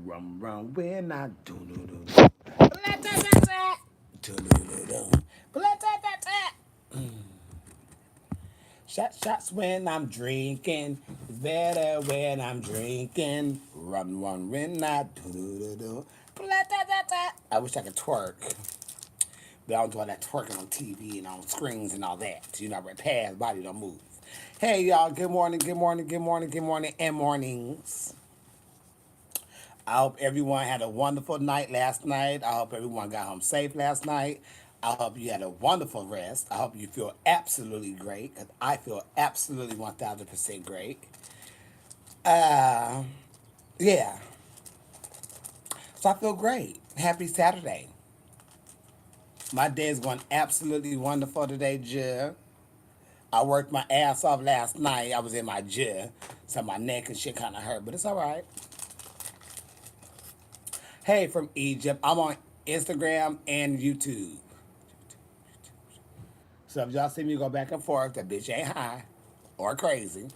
Rum when I do do do. Do. Shots when I'm drinking. It's better when I'm drinking. Run when I do. I wish I could twerk. But I don't do all that twerking on TV and on screens and all that. You know, right past body don't move. Hey y'all, good morning, and mornings. I hope everyone had a wonderful night last night. I hope everyone got home safe last night. I hope you had a wonderful rest. I hope you feel absolutely great, because I feel absolutely 1000% great. Uh, yeah. So I feel great. Happy Saturday. My day is going absolutely wonderful today, Jill. I worked my ass off last night. I was in my gym, so my neck and shit kind of hurt, but it's all right. Hey, from Egypt. I'm on Instagram and YouTube. So if y'all see me go back and forth, that bitch ain't high or crazy.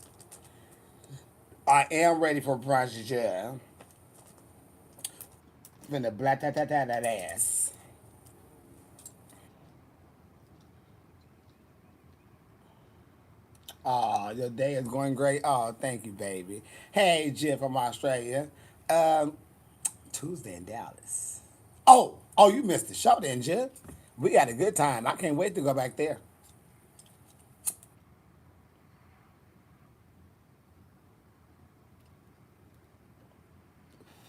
I am ready for brunch, yeah. Finna blah that ass. Oh, your day is going great. Oh, thank you, baby. Hey, Jim from Australia. Um, Tuesday in Dallas. Oh, you missed the show then, Jim. We had a good time. I can't wait to go back there.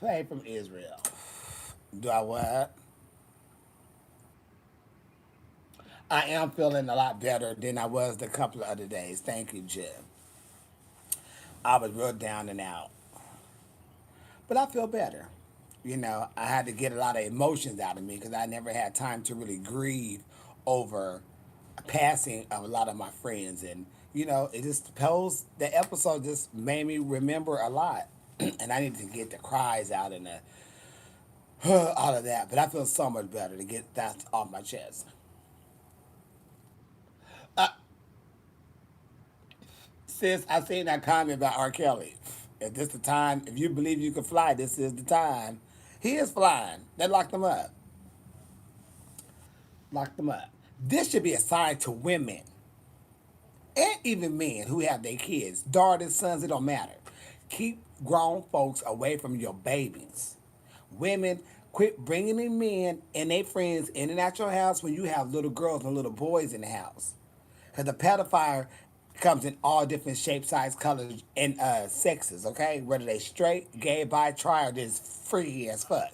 Hey, from Israel. Do I what? I am feeling a lot better than I was the couple of other days. Thank you, Jim. I was real down and out. But I feel better. You know, I had to get a lot of emotions out of me because I never had time to really grieve over passing of a lot of my friends. And, you know, it just the episode just made me remember a lot. And I need to get the cries out and all of that. But I feel so much better to get that off my chest. Uh, Sis, I seen that comment about R. Kelly. If this the time, if you believe you can fly, this is the time. He is flying. They locked him up. Locked them up. This should be a sign to women and even men who have their kids, daughters, sons, it don't matter. Keep grown folks away from your babies. Women, quit bringing in men and their friends in and out your house when you have little girls and little boys in the house. Because the pedophile comes in all different shapes, size, colors, and sexes, okay? Whether they straight, gay, bi, tri, or just freaky as fuck.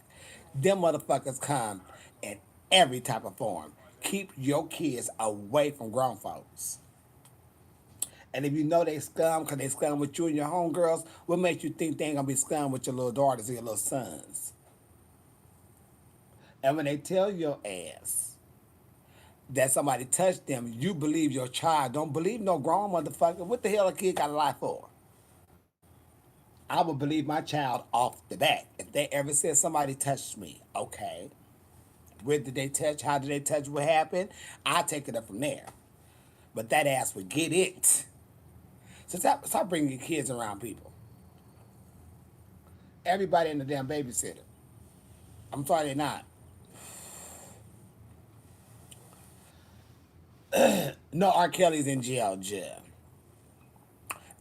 Them motherfuckers come in every type of form. Keep your kids away from grown folks. And if you know they scum because they scum with you and your homegirls, what makes you think they ain't gonna be scum with your little daughters or your little sons? And when they tell your ass that somebody touched them, you believe your child. Don't believe no grown motherfucker. What the hell a kid got a life for? I would believe my child off the bat. If they ever said somebody touched me, okay. Where did they touch? How did they touch? What happened? I take it up from there. But that ass would get it. So stop bringing your kids around people. Everybody in the damn babysitter. I'm sorry they're not. No, R. Kelly's in jail.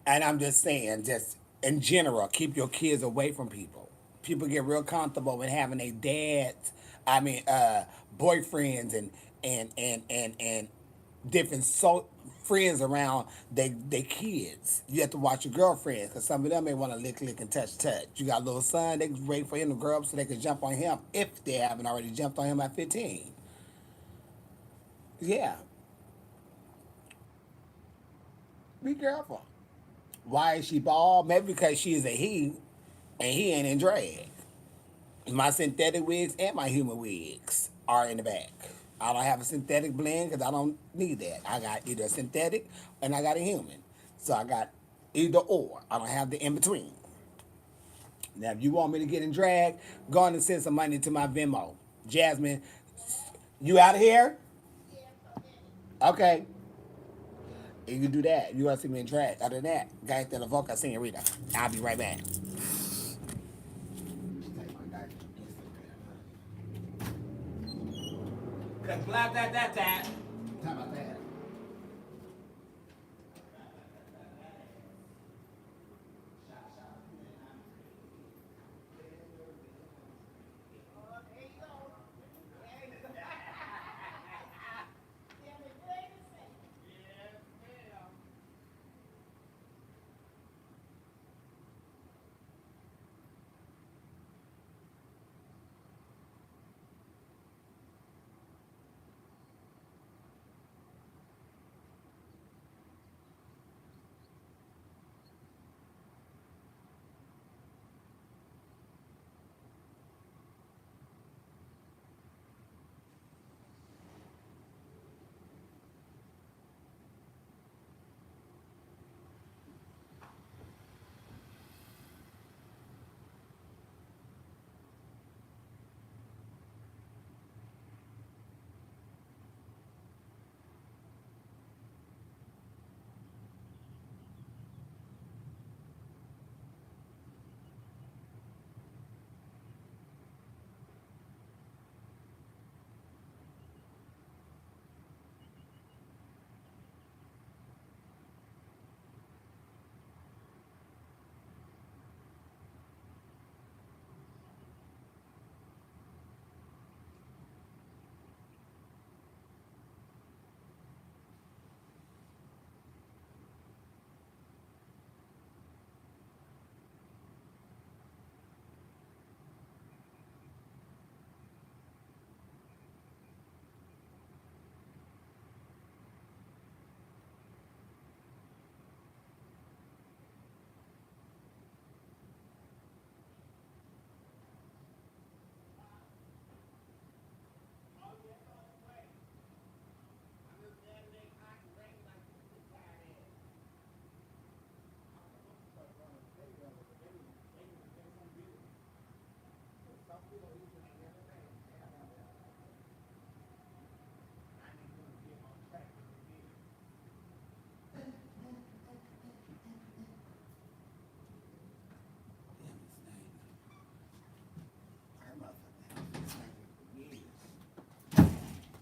And I'm just saying, just in general, keep your kids away from people. People get real comfortable with having a dads, boyfriends and different friends around they kids. You have to watch your girlfriends because some of them may want to lick and touch. You got a little son, they wait for him to grow up so they can jump on him if they haven't already jumped on him at 15. Yeah, be careful. Why is she bald? Maybe because she is a he and he ain't in drag. My synthetic wigs and my human wigs are in the back. I don't have a synthetic blend because I don't need that. I got either a synthetic and I got a human. So I got either or. I don't have the in between. Now, if you want me to get in drag, go on and send some money to my Venmo. Jasmine, you out of here? Okay. You can do that. You want to see me in drag. Other than that, guys, the voca senorita. I'll be right back. Blah, that, that, that. How about that?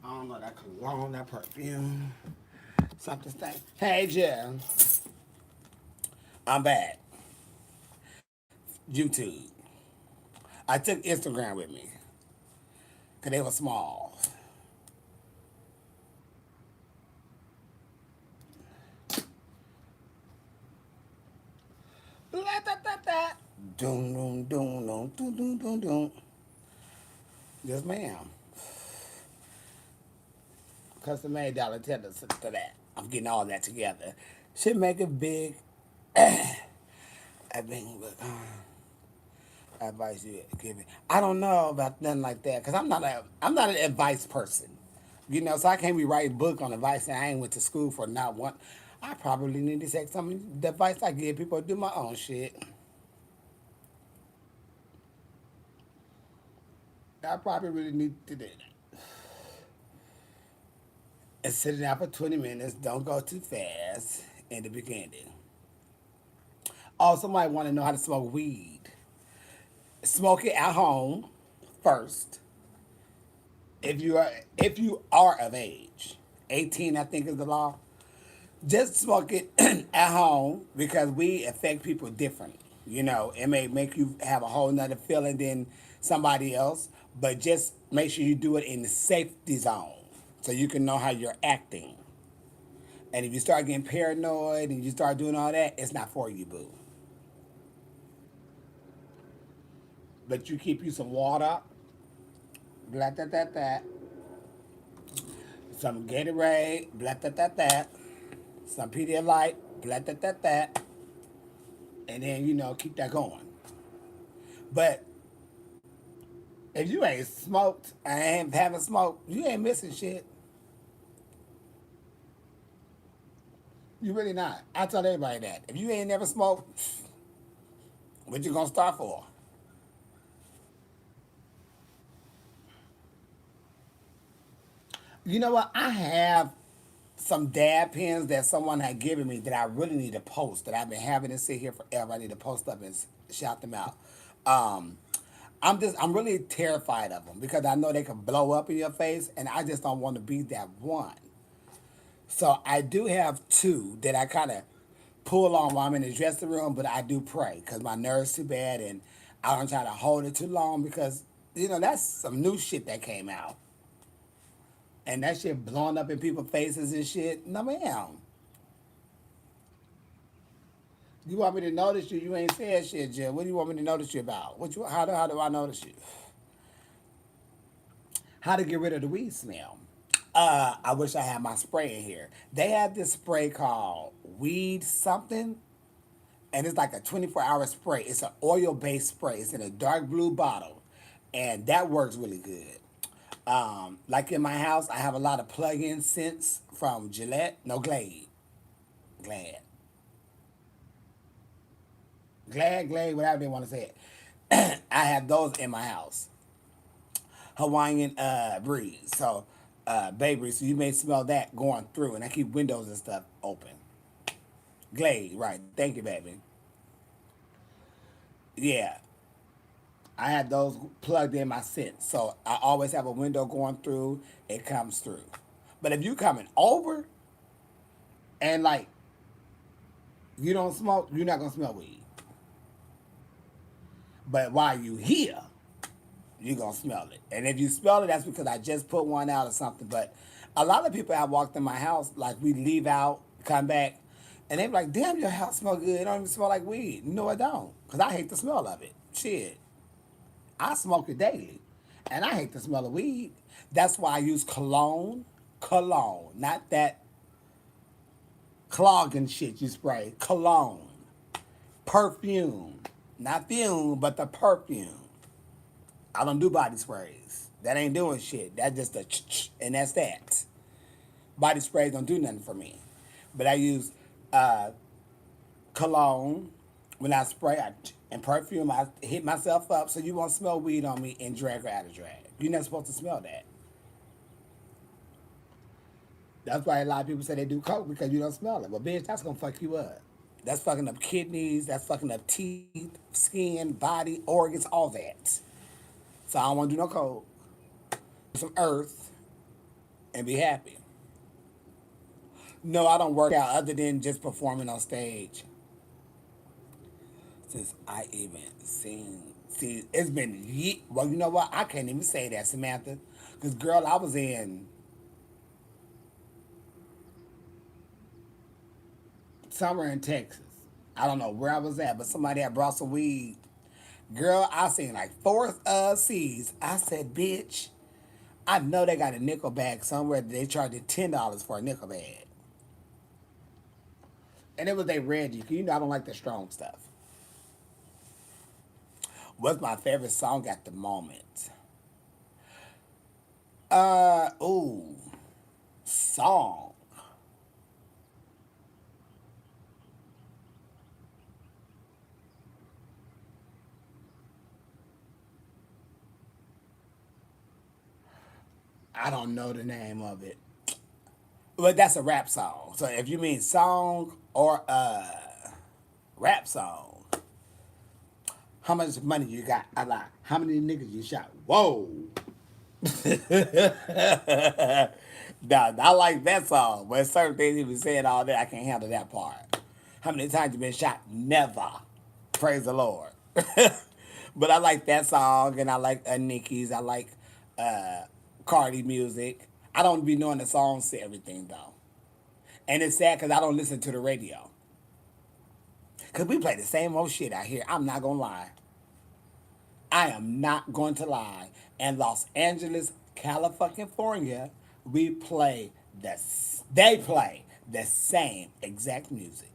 I don't know, that cologne, that perfume, something stank. Hey, Jim, I'm back. YouTube. I took Instagram with me because they were small. Blah, da, da, da. Doom, doom, doom, doom, doom, doom, doom, doom. Yes, ma'am. Custom made dollar tenders to that. I'm getting all that together. Should make it big. I think, but advice you give me. I don't know about nothing like that because I'm not an advice person. You know, so I can't be writing book on advice and I ain't went to school for not one. I probably need to take some of the advice I give people to do my own shit. I probably really need to do that. And sit it out for 20 minutes. Don't go too fast in the beginning. Oh, somebody want to know how to smoke weed. Smoke it at home first. If you are of age, 18 I think is the law. Just smoke it at home because weed affect people differently. You know, it may make you have a whole nother feeling than somebody else, but just make sure you do it in the safety zone so you can know how you're acting. And if you start getting paranoid and you start doing all that, it's not for you, boo. But you keep you some water, blah, blah, blah, blah. Some Gatorade, blah, blah, blah, blah. Some Pedialyte, blah, blah, blah, blah. And then, keep that going. But if you ain't smoked and haven't smoked, you ain't missing shit. You really not. I tell everybody that. If you ain't never smoked, what you gonna start for? You know what? I have some dab pens that someone had given me that I really need to post that I've been having to sit here forever. I need to post up and shout them out. Um, I'm really terrified of them because I know they can blow up in your face, and I just don't want to be that one. So I do have two that I kind of pull on while I'm in the dressing room, but I do pray because my nerves too bad, and I don't try to hold it too long because that's some new shit that came out, and that shit blowing up in people's faces and shit. No, ma'am. You want me to notice you? You ain't said shit, Jim. What do you want me to notice you about? How do I notice you? How to get rid of the weed smell? I wish I had my spray in here. They have this spray called Weed something, and it's like a 24-hour spray. It's an oil-based spray. It's in a dark blue bottle, and that works really good. Like in my house, I have a lot of plug-in scents from Gillette. No, Glad, Glad, whatever they want to say it. I have those in my house. Hawaiian breeze. So, baby, so you may smell that going through, and I keep windows and stuff open. Glade, right? Thank you, baby. Yeah, I had those plugged in my scent, so I always have a window going through. It comes through. But if you coming over and like you don't smoke, you're not gonna smell weed. But while you here, you're gonna smell it. And if you smell it, that's because I just put one out or something. But a lot of people have walked in my house, like we leave out, come back, and they be like, damn, your house smell good. It don't even smell like weed. No, it don't. Because I hate the smell of it. Shit. I smoke it daily. And I hate the smell of weed. That's why I use cologne. Cologne. Not that clogging shit you spray. Cologne. Perfume. Not fume, but the perfume. I don't do body sprays. That ain't doing shit. That's just a and that's that. Body sprays don't do nothing for me. But I use uh, cologne when I spray and perfume. I hit myself up so you won't smell weed on me and drag or out of drag. You're not supposed to smell that. That's why a lot of people say they do coke because you don't smell it. But bitch, that's gonna fuck you up. That's fucking up kidneys. That's fucking up teeth, skin, body, organs, all that. So I don't want to do no coke. Some earth and be happy. No, I don't work out other than just performing on stage. Since I even seen, see, it's been well, you know what? I can't even say that, Samantha, because girl, I was in somewhere in Texas. I don't know where I was at, but somebody had brought some weed. Girl, I seen like four C's. I said, bitch, I know they got a nickel bag somewhere that they charged you $10 for a nickel bag. And it was a Reggie, because you know I don't like the strong stuff. What's my favorite song at the moment? Ooh, song. I don't know the name of it. But that's a rap song. So if you mean song or rap song, how much money you got? I lie. How many niggas you shot? Whoa. Now, I like that song, but certain things he was saying all that, I can't handle that part. How many times you been shot? Never. Praise the Lord. But I like that song, and I like Nicki's. I like uh, Cardi music. I don't be knowing the songs to everything, though. And it's sad because I don't listen to the radio. Because we play the same old shit out here. I'm not going to lie. I am not going to lie. In Los Angeles, California, we play they play the same exact music.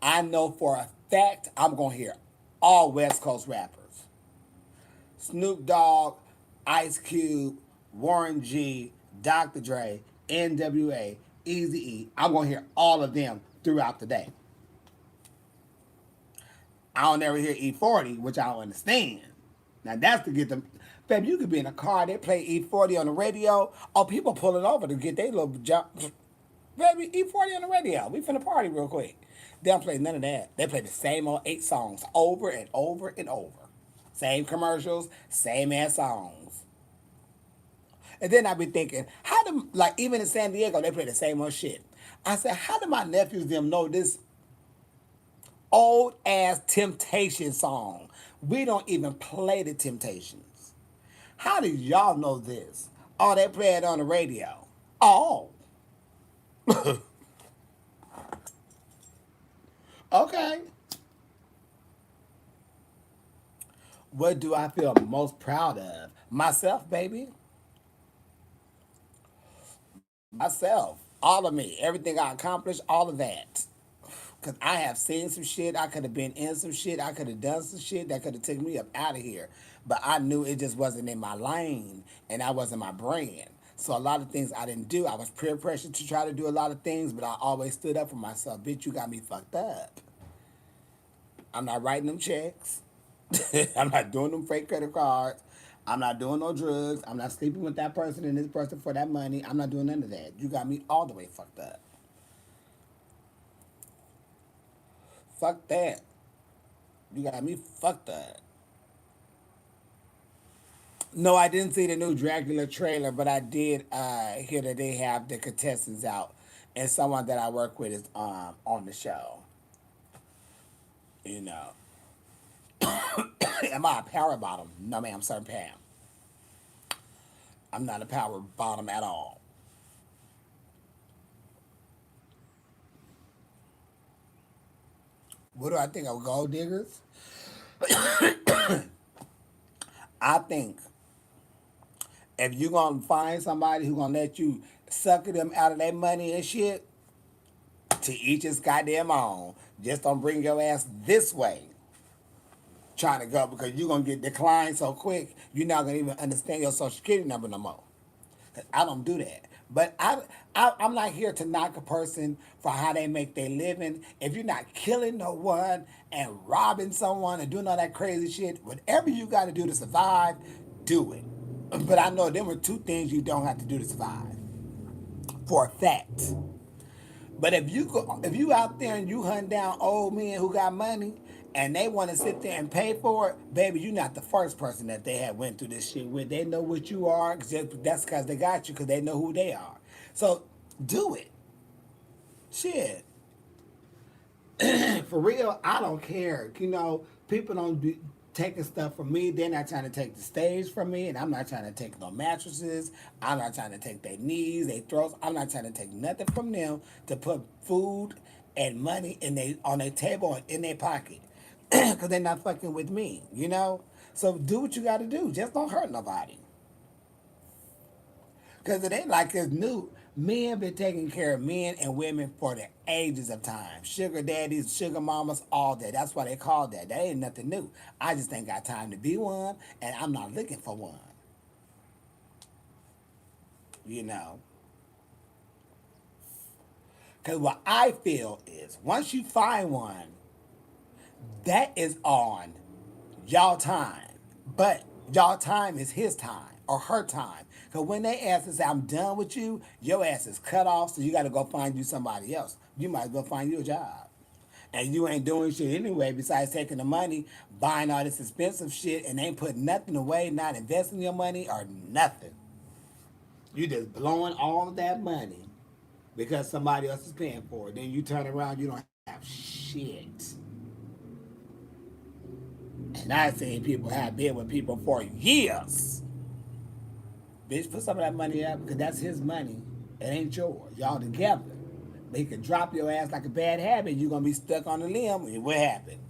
I know for a fact I'm going to hear all West Coast rappers. Snoop Dogg, Ice Cube, Warren G, Dr. Dre, NWA, Eazy-E. I'm going to hear all of them throughout the day. I don't ever hear E40, which I don't understand. Now that's to get them. Baby, you could be in a car, they play E40 on the radio. Oh, people pulling over to get their little jump. Baby, E40 on the radio. We finna party real quick. They don't play none of that. They play the same old 8 songs over and over and over. Same commercials, same ass songs. And then I be thinking, how do, like, even in San Diego, they play the same old shit. I said, how do my nephews them know this old ass Temptation song? We don't even play the Temptations. How do y'all know this? Oh, they play it on the radio. Oh, okay. What do I feel most proud of? Myself, baby. Myself. All of me. Everything I accomplished, all of that. Because I have seen some shit. I could have been in some shit. I could have done some shit that could have taken me up out of here. But I knew it just wasn't in my lane and that wasn't my brand. So a lot of things I didn't do. I was peer pressured to try to do a lot of things, but I always stood up for myself. Bitch, you got me fucked up. I'm not writing them checks. I'm not doing them fake credit cards. I'm not doing no drugs. I'm not sleeping with that person and this person for that money. I'm not doing none of that. You got me all the way fucked up. Fuck that. You got me fucked up. No, I didn't see the new Dracula trailer, but I did hear that they have the contestants out, and someone that I work with is on the show. You know, am I a power bottom? No, ma'am, sir, Pam. I'm not a power bottom at all. What do I think of gold diggers? I think if you gonna find somebody who gonna let you sucker them out of their money and shit, to each his goddamn own. Just don't bring your ass this way trying to go because you're gonna get declined so quick you're not gonna even understand your social security number no more. I don't do that. But I'm not here to knock a person for how they make their living. If you're not killing no one and robbing someone and doing all that crazy shit, whatever you got to do to survive, do it. But I know there were two things you don't have to do to survive, for a fact. But if you out there and you hunt down old men who got money and they want to sit there and pay for it, baby, you're not the first person that they had went through this shit with. They know what you are. That's because they got you because they know who they are. So do it. Shit. For real, I don't care. You know, people don't be taking stuff from me. They're not trying to take the stage from me, and I'm not trying to take no mattresses. I'm not trying to take their knees, their throats. I'm not trying to take nothing from them to put food and money in they on their table and in their pocket, because they're not fucking with me. You know. So do what you got to do. Just don't hurt nobody. Because it ain't like it's new. Men been taking care of men and women for the ages of time. Sugar daddies, sugar mamas, all that. That's why they call that. That ain't nothing new. I just ain't got time to be one, and I'm not looking for one. You know. Because what I feel is once you find one, that is on y'all time. But y'all time is his time or her time. Because when they ask and say, I'm done with you, your ass is cut off, so you got to go find you somebody else. You might as well find you a job. And you ain't doing shit anyway besides taking the money, buying all this expensive shit, and ain't putting nothing away, not investing your money or nothing. You just blowing all of that money because somebody else is paying for it. Then you turn around, you don't have shit. And I've seen people have been with people for years. Bitch, put some of that money up because that's his money. It ain't yours. Y'all together. But he could drop your ass like a bad habit. You're going to be stuck on the limb. And what happened?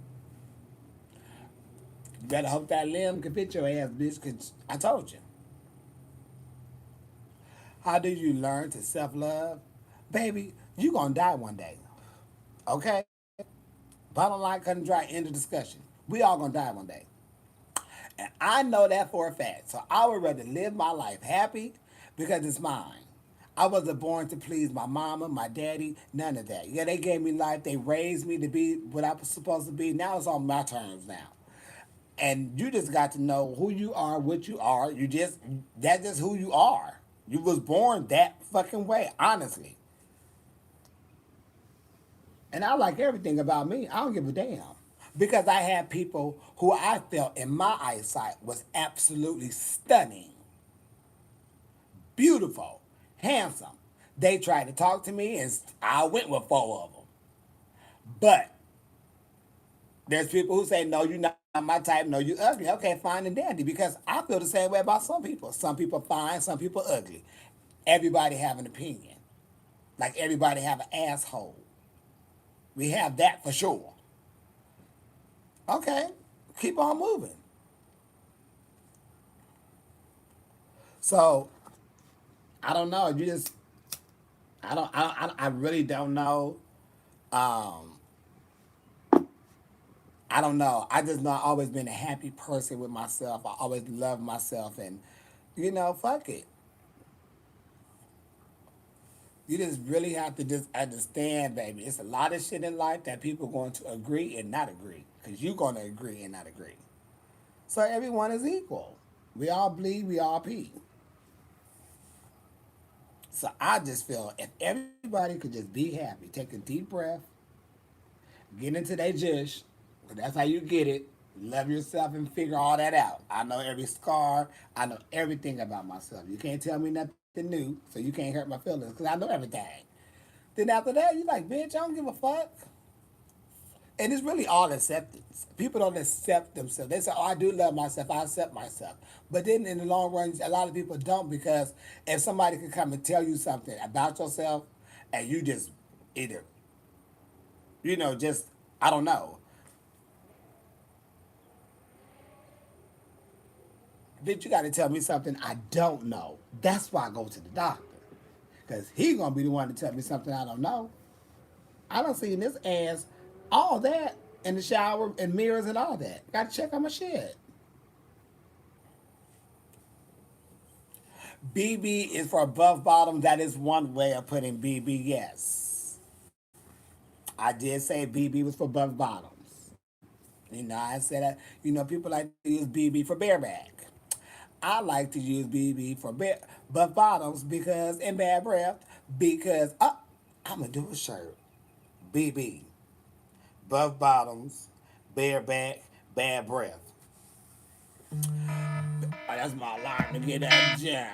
You better hope that limb can fit your ass, bitch, because I told you. How do you learn to self-love? Baby, you going to die one day. Okay? Bottom line, cut and dry, end of discussion. We all going to die one day. And I know that for a fact. So I would rather live my life happy because it's mine. I wasn't born to please my mama, my daddy, none of that. Yeah, they gave me life. They raised me to be what I was supposed to be. Now it's on my terms now. And you just got to know who you are, what you are. That's just who you are. You was born that fucking way, honestly. And I like everything about me. I don't give a damn. Because I had people who I felt in my eyesight was absolutely stunning, beautiful, handsome. They tried to talk to me and I went with four of them. But there's people who say, no, you're not my type, no, you ugly. Okay, fine and dandy. Because I feel the same way about some people. Some people fine, some people ugly. Everybody have an opinion. Like everybody have an asshole. We have that for sure. Okay, keep on moving. So I don't know. You just I really don't know. Um, I don't know. I just know I've always been a happy person with myself. I always loved myself, and fuck it. You just really have to just understand, baby. It's a lot of shit in life that people are going to agree and not agree, because you're going to agree and not agree. So everyone is equal. We all bleed. We all pee. So I just feel if everybody could just be happy, take a deep breath, get into their jush, 'cause that's how you get it. Love yourself and figure all that out. I know every scar. I know everything about myself. You can't tell me nothing new, so you can't hurt my feelings because I know everything. Then after that, you like, bitch, I don't give a fuck. And it's really all acceptance. People don't accept themselves. They say, oh, I do love myself. I accept myself. But then in the long run, a lot of people don't, because if somebody could come and tell you something about yourself and you just either, just, I don't know, bitch, you got to tell me something I don't know. That's why I go to the doctor. Because he going to be the one to tell me something I don't know. I don't see this ass, all that in the shower and mirrors and all that. Got to check on my shit. BB is for above bottom. That is one way of putting BB, yes. I did say BB was for above bottoms. I said that, people like to use BB for bareback. I like to use BB for buff bottoms because, in bad breath, because, I'm going to do a shirt. BB, buff bottoms, bareback, bad breath. Oh, that's my alarm to get that job.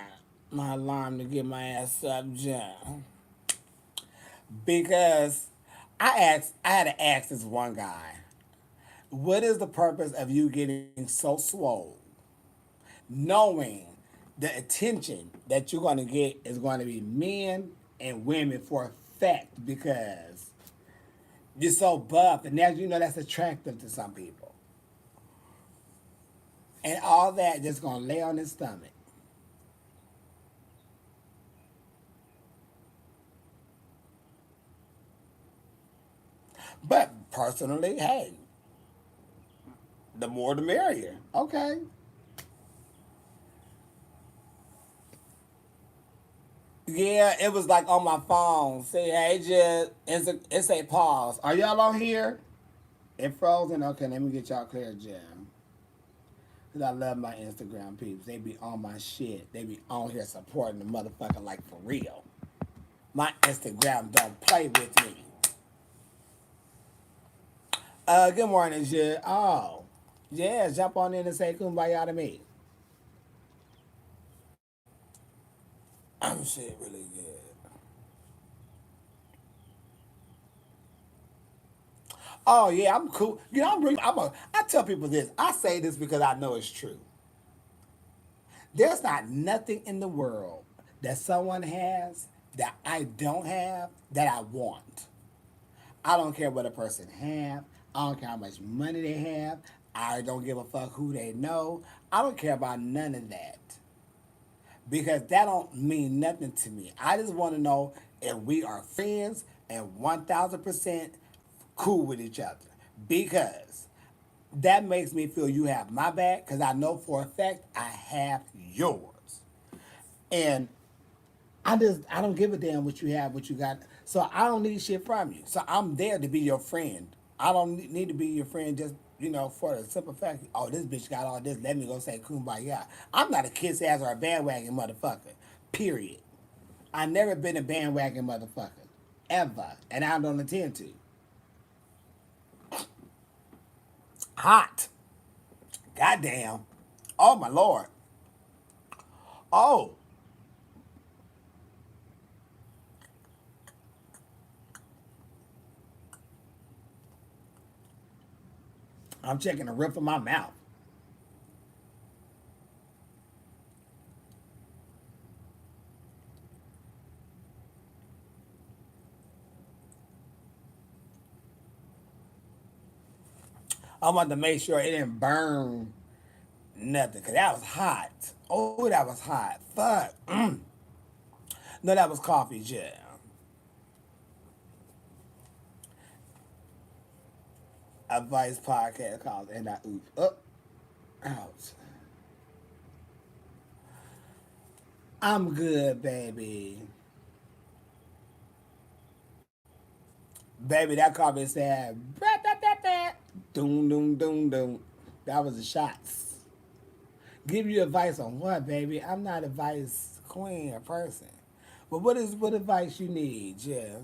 My alarm to get my ass up job. Because I had to ask this one guy, what is the purpose of you getting so swole, knowing the attention that you're going to get is going to be men and women for a fact, because you're so buff, and as you know, that's attractive to some people. And all that just going to lay on his stomach. But personally, hey, the more the merrier. Okay. Yeah, it was like on my phone. Say, hey, just it's a pause. Are y'all on here? It frozen. Okay, let me get y'all clear, Jim. Cause I love my Instagram peeps. They be on my shit. They be on here supporting the motherfucker like for real. My Instagram don't play with me. Good morning, Jim. Oh, yeah. Jump on in and say kumbaya to me. I'm shit really good. Oh yeah, I'm cool. I'm really. I tell people this. I say this because I know it's true. There's not nothing in the world that someone has that I don't have that I want. I don't care what a person have. I don't care how much money they have. I don't give a fuck who they know. I don't care about none of that, because that don't mean nothing to me. I just want to know if we are friends and 1,000% cool with each other, because that makes me feel you have my back, because I know for a fact I have yours. And I don't give a damn what you have, what you got. So I don't need shit from you. So I'm there to be your friend. I don't need to be your friend just, for the simple fact, oh, this bitch got all this, let me go say kumbaya. I'm not a kiss ass or a bandwagon motherfucker. Period. I never been a bandwagon motherfucker. Ever. And I don't intend to. Hot. Goddamn. Oh my lord. Oh, I'm checking the roof of my mouth. I wanted to make sure it didn't burn nothing, cause that was hot. Oh, that was hot. Fuck. No, that was coffee jam. A Vice podcast called And I Oop. Up. Out. I'm good, baby. Baby, that coffee said, "Brat, brat, brat, brat." Doom, doom, doom, doom. That was the shots. Give you advice on what, baby? I'm not advice queen or person. But what advice you need, yeah,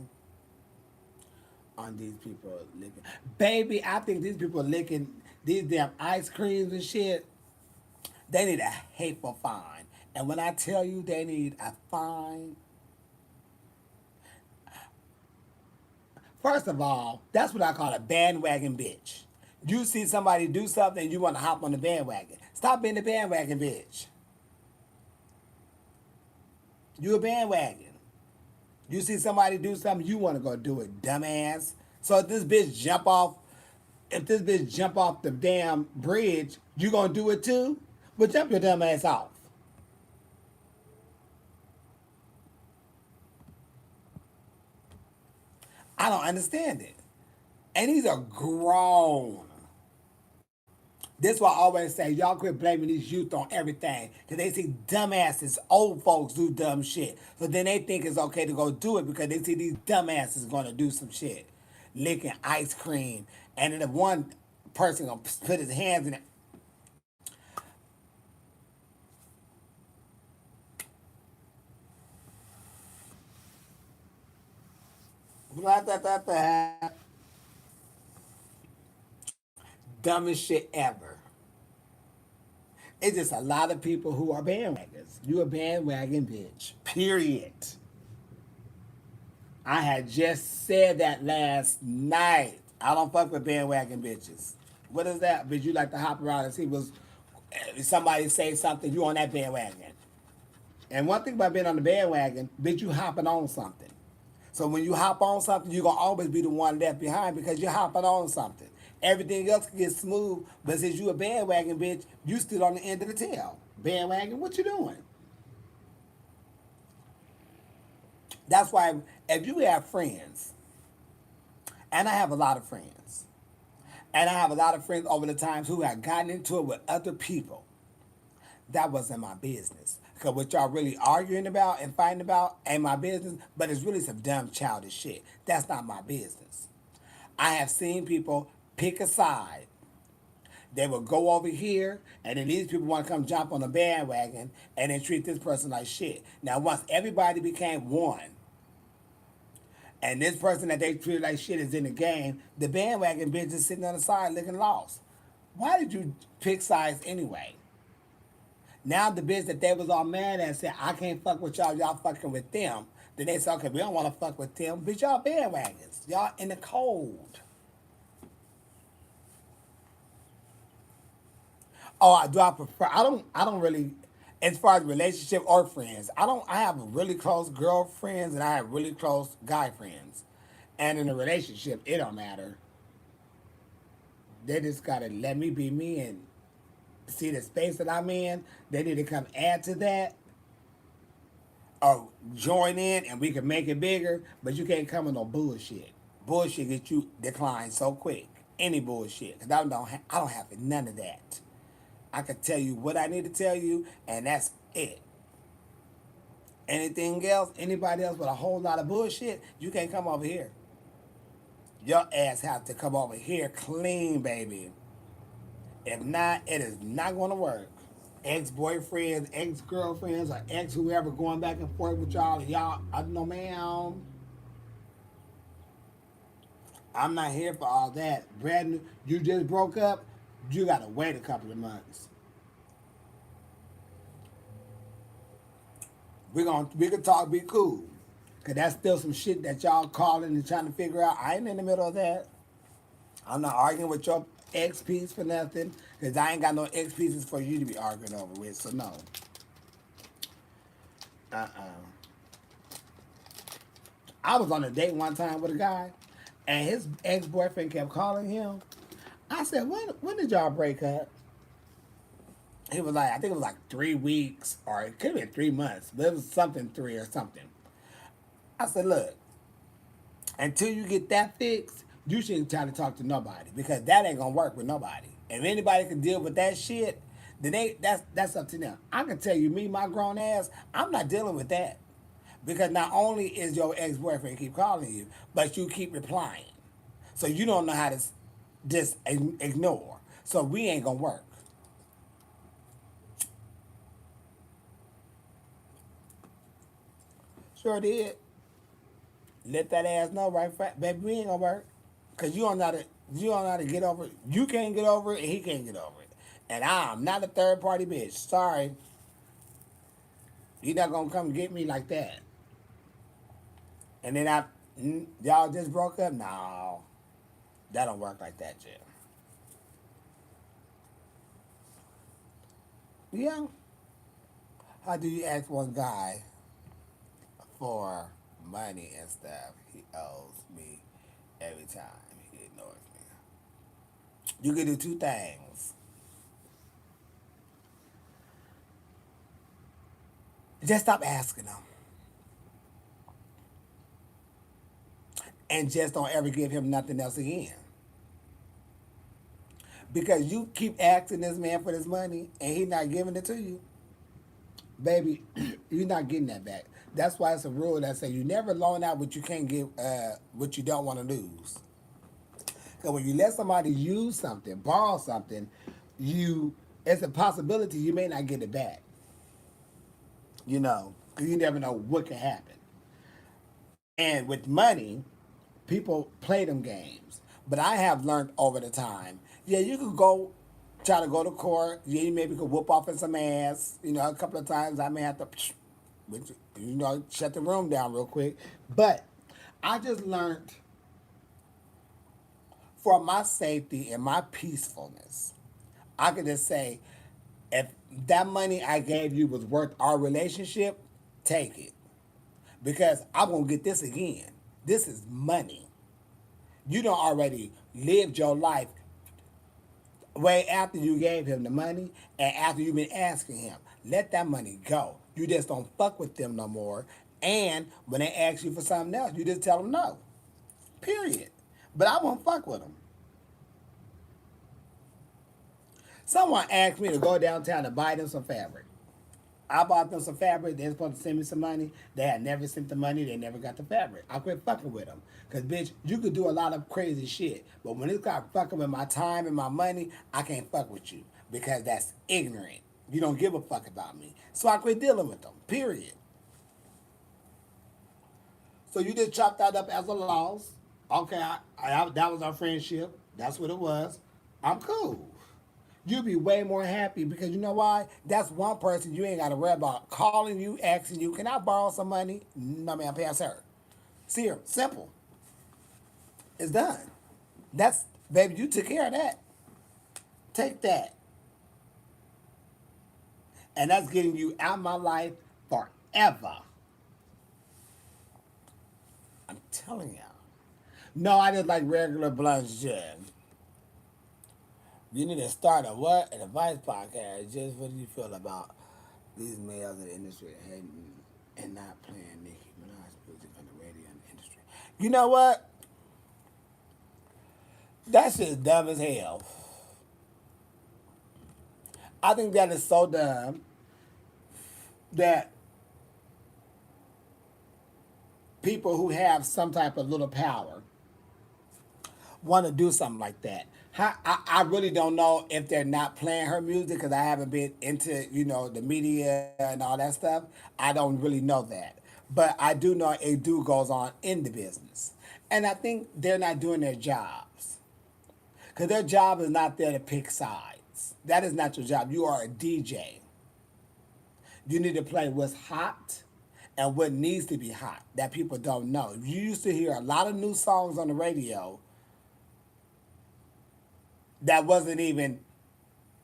on these people licking? Baby, I think these people licking these damn ice creams and shit, they need a hateful fine. And when I tell you they need a fine, first of all, that's what I call a bandwagon bitch. You see somebody do something, you want to hop on the bandwagon. Stop being the bandwagon bitch. You a bandwagon. You see somebody do something, you want to go do it, dumbass. So if this bitch jump off the damn bridge, you gonna do it too? But jump your dumb ass off. I don't understand it. And these are grown. This why I always say, y'all quit blaming these youth on everything. Because they see dumbasses, old folks do dumb shit. So then they think it's okay to go do it because they see these dumbasses going to do some shit. Licking ice cream. And then if one person going to put his hands in it. Blah, blah, blah, blah. Dumbest shit ever. It's just a lot of people who are bandwagons. You a bandwagon bitch. Period. I had just said that last night. I don't fuck with bandwagon bitches. What is that? Bitch, you like to hop around and see what's somebody say something, you on that bandwagon. And one thing about being on the bandwagon, bitch, you hopping on something. So when you hop on something, you're gonna always be the one left behind because you're hopping on something. Everything else can get smooth, but since you a bandwagon bitch, you still on the end of the tail. Bandwagon, what you doing? That's why if you have friends, and I have a lot of friends, and I have a lot of friends over the times who have gotten into it with other people, that wasn't my business. Because what y'all really arguing about and fighting about ain't my business, but it's really some dumb childish shit. That's not my business. I have seen people pick a side. They will go over here, and then these people want to come jump on the bandwagon and then treat this person like shit. Now, once everybody became one, and this person that they treat like shit is in the game, the bandwagon bitch is sitting on the side looking lost. Why did you pick sides anyway? Now the bitch that they was all mad at said, I can't fuck with y'all, y'all fucking with them. Then they said, okay, we don't want to fuck with them. Bitch, y'all bandwagons. Y'all in the cold. Oh, do I prefer? I don't really. As far as relationship or friends, I have really close girlfriends and I have really close guy friends, and in a relationship, it don't matter. They just gotta let me be me and see the space that I'm in. They need to come add to that or join in, and we can make it bigger. But you can't come with no bullshit. Bullshit get you declined so quick. Any bullshit, cause I don't have none of that. I can tell you what I need to tell you, and that's it. Anything else, anybody else with a whole lot of bullshit, you can't come over here. Your ass have to come over here clean, baby. If not, it is not going to work. Ex-boyfriends, ex-girlfriends, or ex-whoever going back and forth with y'all, I don't know, ma'am. I'm not here for all that. Brad, you just broke up. You gotta wait a couple of months. We can talk, be cool. Cause that's still some shit that y'all calling and trying to figure out. I ain't in the middle of that. I'm not arguing with your ex piece for nothing. Cause I ain't got no ex pieces for you to be arguing over with. So no. I was on a date one time with a guy, and his ex boyfriend kept calling him. I said, when did y'all break up? He was like, I think it was like 3 weeks, or it could have been 3 months, but it was something three or something. I said, look, until you get that fixed, you shouldn't try to talk to nobody because that ain't gonna work with nobody. If anybody can deal with that shit, then that's up to them. I can tell you, me, my grown ass, I'm not dealing with that because not only is your ex boyfriend keep calling you, but you keep replying, so you don't know how to just ignore. So we ain't gonna work. Sure did. Let that ass know right, baby. We ain't gonna work, cause you don't know how to get over it. You can't get over it, and he can't get over it. And I'm not a third party bitch. Sorry, you not gonna come get me like that. And then y'all just broke up. No, that don't work like that, Jim. Yeah. How do you ask one guy for money and stuff? He owes me every time he ignores me. You can do two things. Just stop asking him. And just don't ever give him nothing else again. Because you keep asking this man for this money and he not giving it to you, baby, you're not getting that back. That's why it's a rule that says you never loan out what you can't give, what you don't want to lose. Because when you let somebody use something, borrow something, you it's a possibility you may not get it back. You know, because you never know what can happen. And with money, people play them games. But I have learned over the time, yeah, you could go try to go to court. Yeah, you maybe could whoop off in some ass. You know, a couple of times I may have to, shut the room down real quick. But I just learned for my safety and my peacefulness, I could just say, if that money I gave you was worth our relationship, take it. Because I'm going to get this again. This is money. You don't already lived your life way after you gave him the money and after you've been asking him. Let that money go. You just don't fuck with them no more. And when they ask you for something else, you just tell them no. Period. But I won't fuck with them. Someone asked me to go downtown to buy them some fabric. I bought them some fabric. They're supposed to send me some money. They had never sent the money. They never got the fabric. I quit fucking with them. Because, bitch, you could do a lot of crazy shit. But when it's got fucking with my time and my money, I can't fuck with you. Because that's ignorant. You don't give a fuck about me. So I quit dealing with them. Period. So you just chopped that up as a loss. Okay, that was our friendship. That's what it was. I'm cool. You'll be way more happy because you know why? That's one person you ain't got to worry about calling you, asking you, can I borrow some money? No, man, pass her. See her. Simple. It's done. That's, baby, you took care of that. Take that. And that's getting you out of my life forever. I'm telling you. No, I just like regular blunts, Jen. You need to start a what? An advice podcast. Just what do you feel about these males in the industry hating and not playing Nicki Minaj music on the radio in the industry? You know what? That shit's dumb as hell. I think that is so dumb that people who have some type of little power want to do something like that. I really don't know if they're not playing her music because I haven't been into, the media and all that stuff. I don't really know that. But I do know it goes on in the business. And I think they're not doing their jobs. Because their job is not there to pick sides. That is not your job. You are a DJ. You need to play what's hot and what needs to be hot that people don't know. You used to hear a lot of new songs on the radio that wasn't even,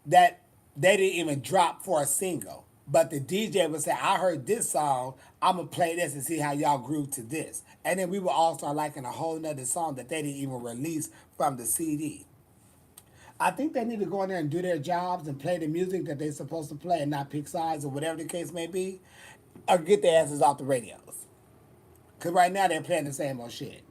that they didn't even drop for a single. But the DJ would say, I heard this song, I'm going to play this and see how y'all groove to this. And then we would all start liking a whole nother song that they didn't even release from the CD. I think they need to go in there and do their jobs and play the music that they're supposed to play and not pick sides or whatever the case may be, or get their asses off the radios. Because right now they're playing the same old shit.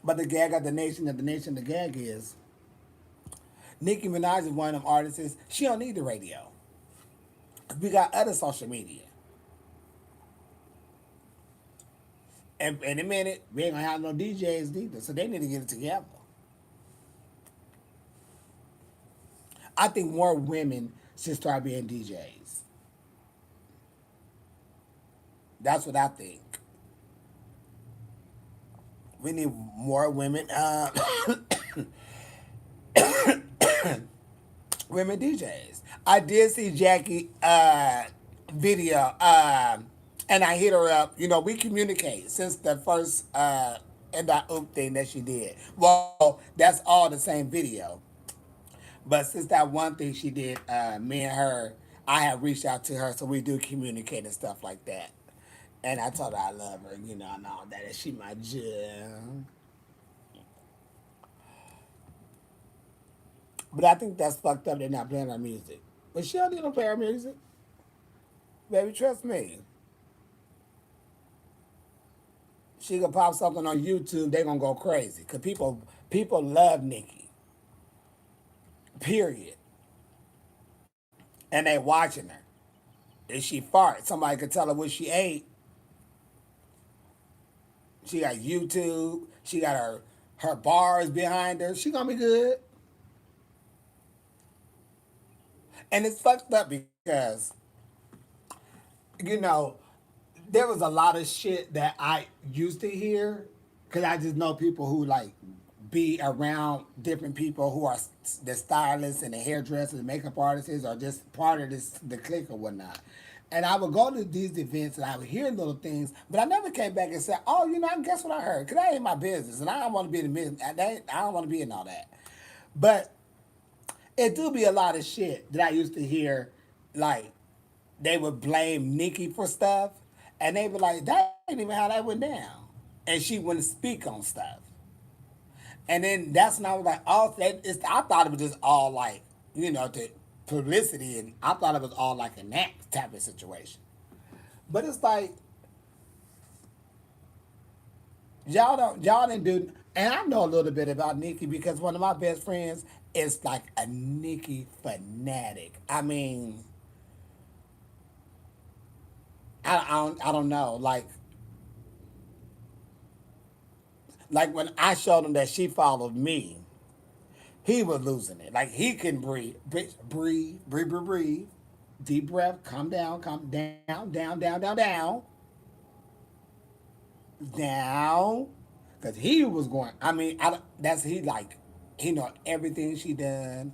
But the gag of the nation, the gag is Nicki Minaj is one of them artists. She don't need the radio. We got other social media. And in a minute, we ain't gonna have no DJs neither. So they need to get it together. I think more women should start being DJs. That's what I think. We need more women, women DJs. I did see Jackie video, and I hit her up. You know, we communicate since the first and that oop thing that she did. Well, that's all the same video. But since that one thing she did, me and her, I have reached out to her, so we do communicate and stuff like that. And I told her I love her, you know, and all that. And she my jam. But I think that's fucked up. They're not playing our music. But she don't need to play our music. Baby, trust me. She gonna pop something on YouTube, they gonna go crazy. Cause people love Nicki. Period. And they watching her. If she farts, somebody could tell her what she ate. She got YouTube. She got her bars behind her. She gonna be good. And it's fucked up because, you know, there was a lot of shit that I used to hear because I just know people who like be around different people who are the stylists and the hairdressers and makeup artists or just part of this the clique or whatnot. And I would go to these events and I would hear little things, but I never came back and said, "Oh, you know, guess what I heard?" Because that ain't my business, and I don't want to be in the business. I don't want to be in all that. But it do be a lot of shit that I used to hear, like they would blame Nicki for stuff, and they be like, "That ain't even how that went down," and she wouldn't speak on stuff. And then that's when I was like, "Oh, I thought it was just all like, you know, to publicity, and I thought it was all like a that type of situation." But it's like y'all didn't do. And I know a little bit about Nicki because one of my best friends is like a Nicki fanatic. I mean, I don't know. Like when I showed him that she followed me, he was losing it. Like he couldn't breathe. Breathe. Deep breath. Calm down, down. Cause he was going. I mean, that's he like. He know everything she done.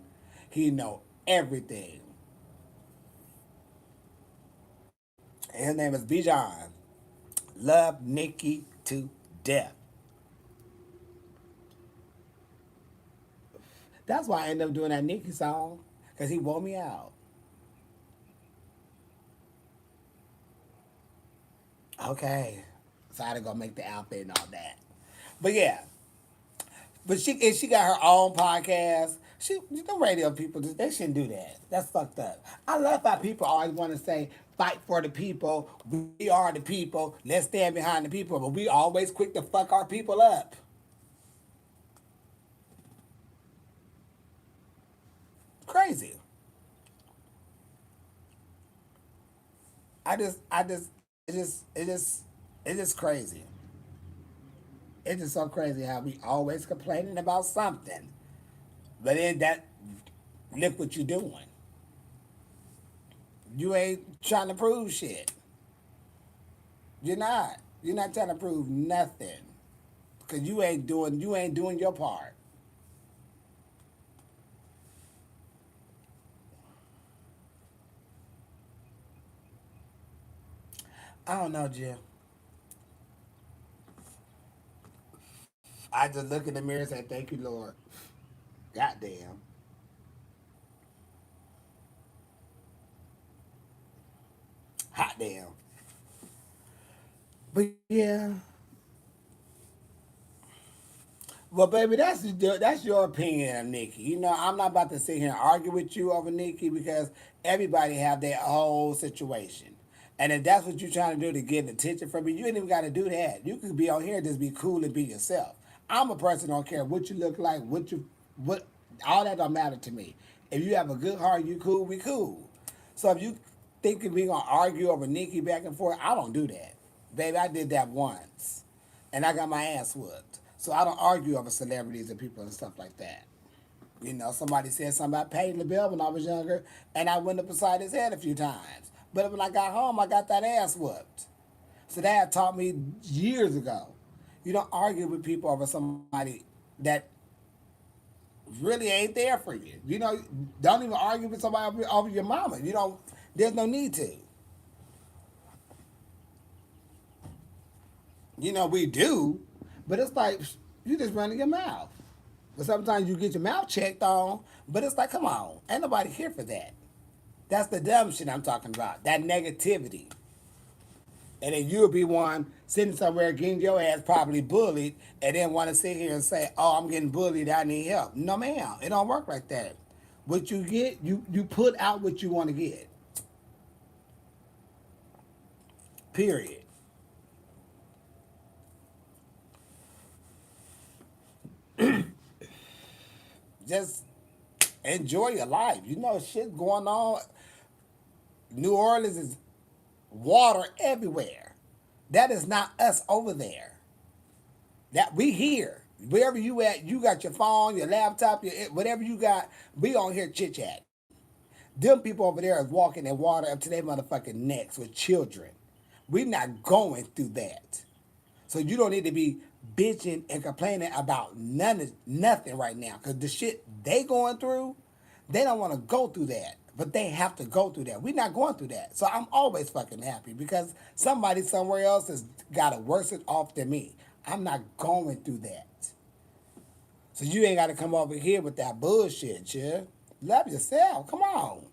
He know everything. His name is Bijan. Love Nicki to death. That's why I ended up doing that Nicki song. Cause he wore me out. Okay. So I had to go make the outfit and all that. But yeah. But she got her own podcast. The radio people, they shouldn't do that. That's fucked up. I love how people always want to say, fight for the people. We are the people. Let's stand behind the people. But we always quick to fuck our people up. Crazy. I just, it's just crazy. It's just so crazy how we always complaining about something. But then look what you doing. You ain't trying to prove shit. You're not. You're not trying to prove nothing. because you ain't doing your part. I don't know, Jill. I just look in the mirror and say, "Thank you, Lord." Goddamn. Hot damn. But yeah. Well, baby, that's your opinion of Nikki. I'm not about to sit here and argue with you over Nikki because everybody have their whole situation. And if that's what you're trying to do to get attention from me, you ain't even got to do that. You could be on here and just be cool and be yourself. I'm a person who don't care what you look like, what, all that don't matter to me. If you have a good heart, you cool, we cool. So if you thinking we gonna argue over Nikki back and forth, I don't do that. Baby, I did that once and I got my ass whooped. So I don't argue over celebrities and people and stuff like that. Somebody said something about Payne LaBelle when I was younger, and I went up beside his head a few times. But when I got home, I got that ass whooped. So that taught me years ago. You don't argue with people over somebody that really ain't there for you. Don't even argue with somebody over your mama. There's no need to. We do, but it's like you just running your mouth. But sometimes you get your mouth checked on, but it's like, come on, ain't nobody here for that. That's the dumb shit I'm talking about. That negativity. And then you'll be one sitting somewhere getting your ass probably bullied and then want to sit here and say, oh, I'm getting bullied, I need help. No, ma'am. It don't work like that. What you get, you put out what you want to get. Period. Just enjoy your life. Shit going on. New Orleans is water everywhere. That is not us over there. That we here. Wherever you at, you got your phone, your laptop, whatever you got, we on here chit chat. Them people over there is walking in water up to their motherfucking necks with children. We not going through that. So you don't need to be bitching and complaining about nothing right now. Cause the shit they going through, they don't want to go through that. But they have to go through that. We're not going through that. So I'm always fucking happy because somebody somewhere else has got it worse off than me. I'm not going through that. So you ain't got to come over here with that bullshit, yeah? Love yourself. Come on.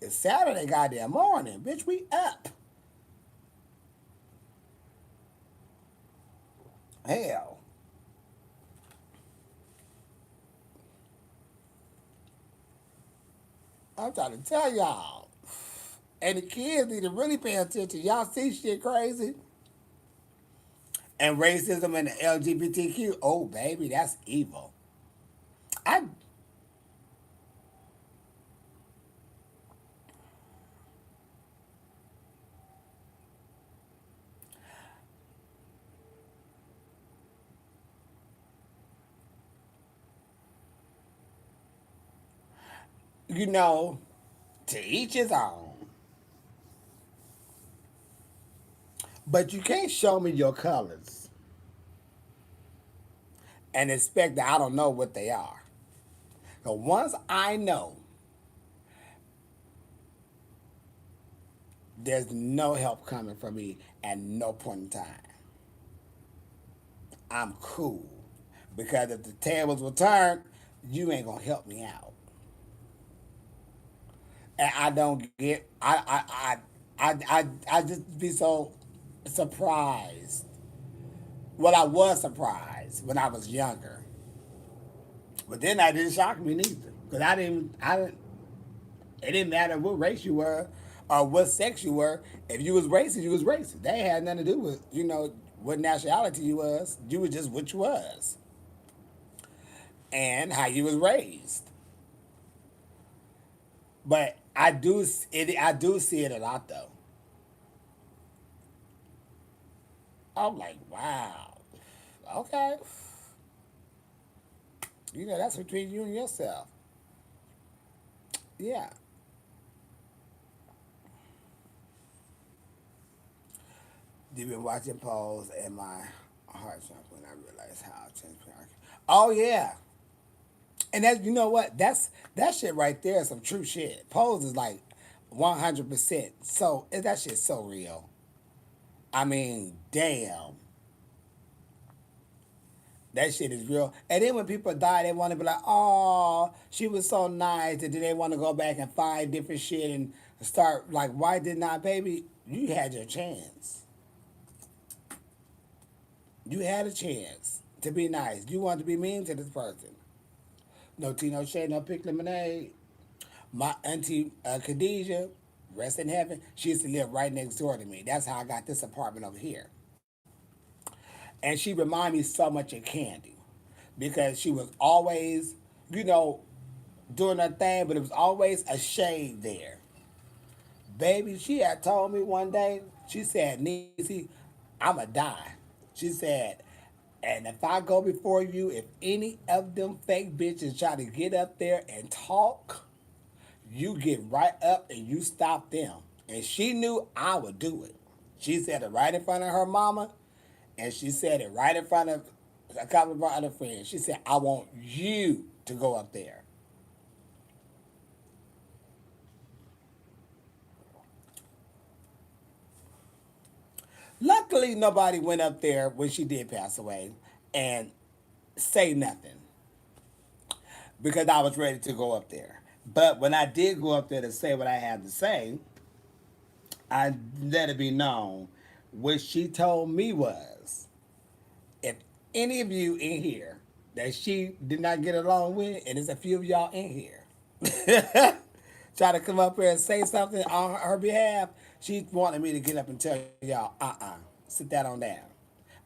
It's Saturday goddamn morning. Bitch, we up. Hell. I'm trying to tell y'all. And the kids need to really pay attention. Y'all see shit crazy? And racism and the LGBTQ. Oh, baby, that's evil. I, you know, to each his own. But you can't show me your colors and expect that I don't know what they are. So once I know, there's no help coming from me at no point in time. I'm cool. Because if the tables were turned, you ain't gonna help me out. And I don't get I just be so surprised. Well, I was surprised when I was younger. But then that didn't shock me neither. Because I didn't it didn't matter what race you were or what sex you were. If you was racist, you was racist. They had nothing to do with, what nationality you was. You was just what you was. And how you was raised. But I do see it a lot though. I'm like, wow. Okay. That's between you and yourself. Yeah. You've been watching polls and my Heart jump when I realized how transparent. Oh yeah, and that you know what? That shit right there is some true shit. Pose is like 100%. So that shit's so real. I mean, damn, that shit is real. And then when people die, they want to be like, oh, she was so nice, and then they want to go back and find different shit and start like, why did not, baby? You had your chance. You had a chance to be nice. You wanted to be mean to this person. No tea, no shade, no pink lemonade. My auntie Khadijah, rest in heaven, she used to live right next door to me. That's how I got this apartment over here. And she reminded me so much of Candy because she was always, you know, doing her thing, but it was always a shade there. Baby, she had told me one day, she said, Niecy, I'ma die. She said, and if I go before you, if any of them fake bitches try to get up there and talk, you get right up and you stop them. And she knew I would do it. She said it right in front of her mama, and she said it right in front of a couple of our other friends. She said, I want you to go up there. Luckily, nobody went up there when she did pass away and say nothing because I was ready to go up there. But when I did go up there to say what I had to say, I let it be known. What she told me was, if any of you in here that she did not get along with, and there's a few of y'all in here, try to come up here and say something on her behalf, she wanted me to get up and tell y'all, sit that on down.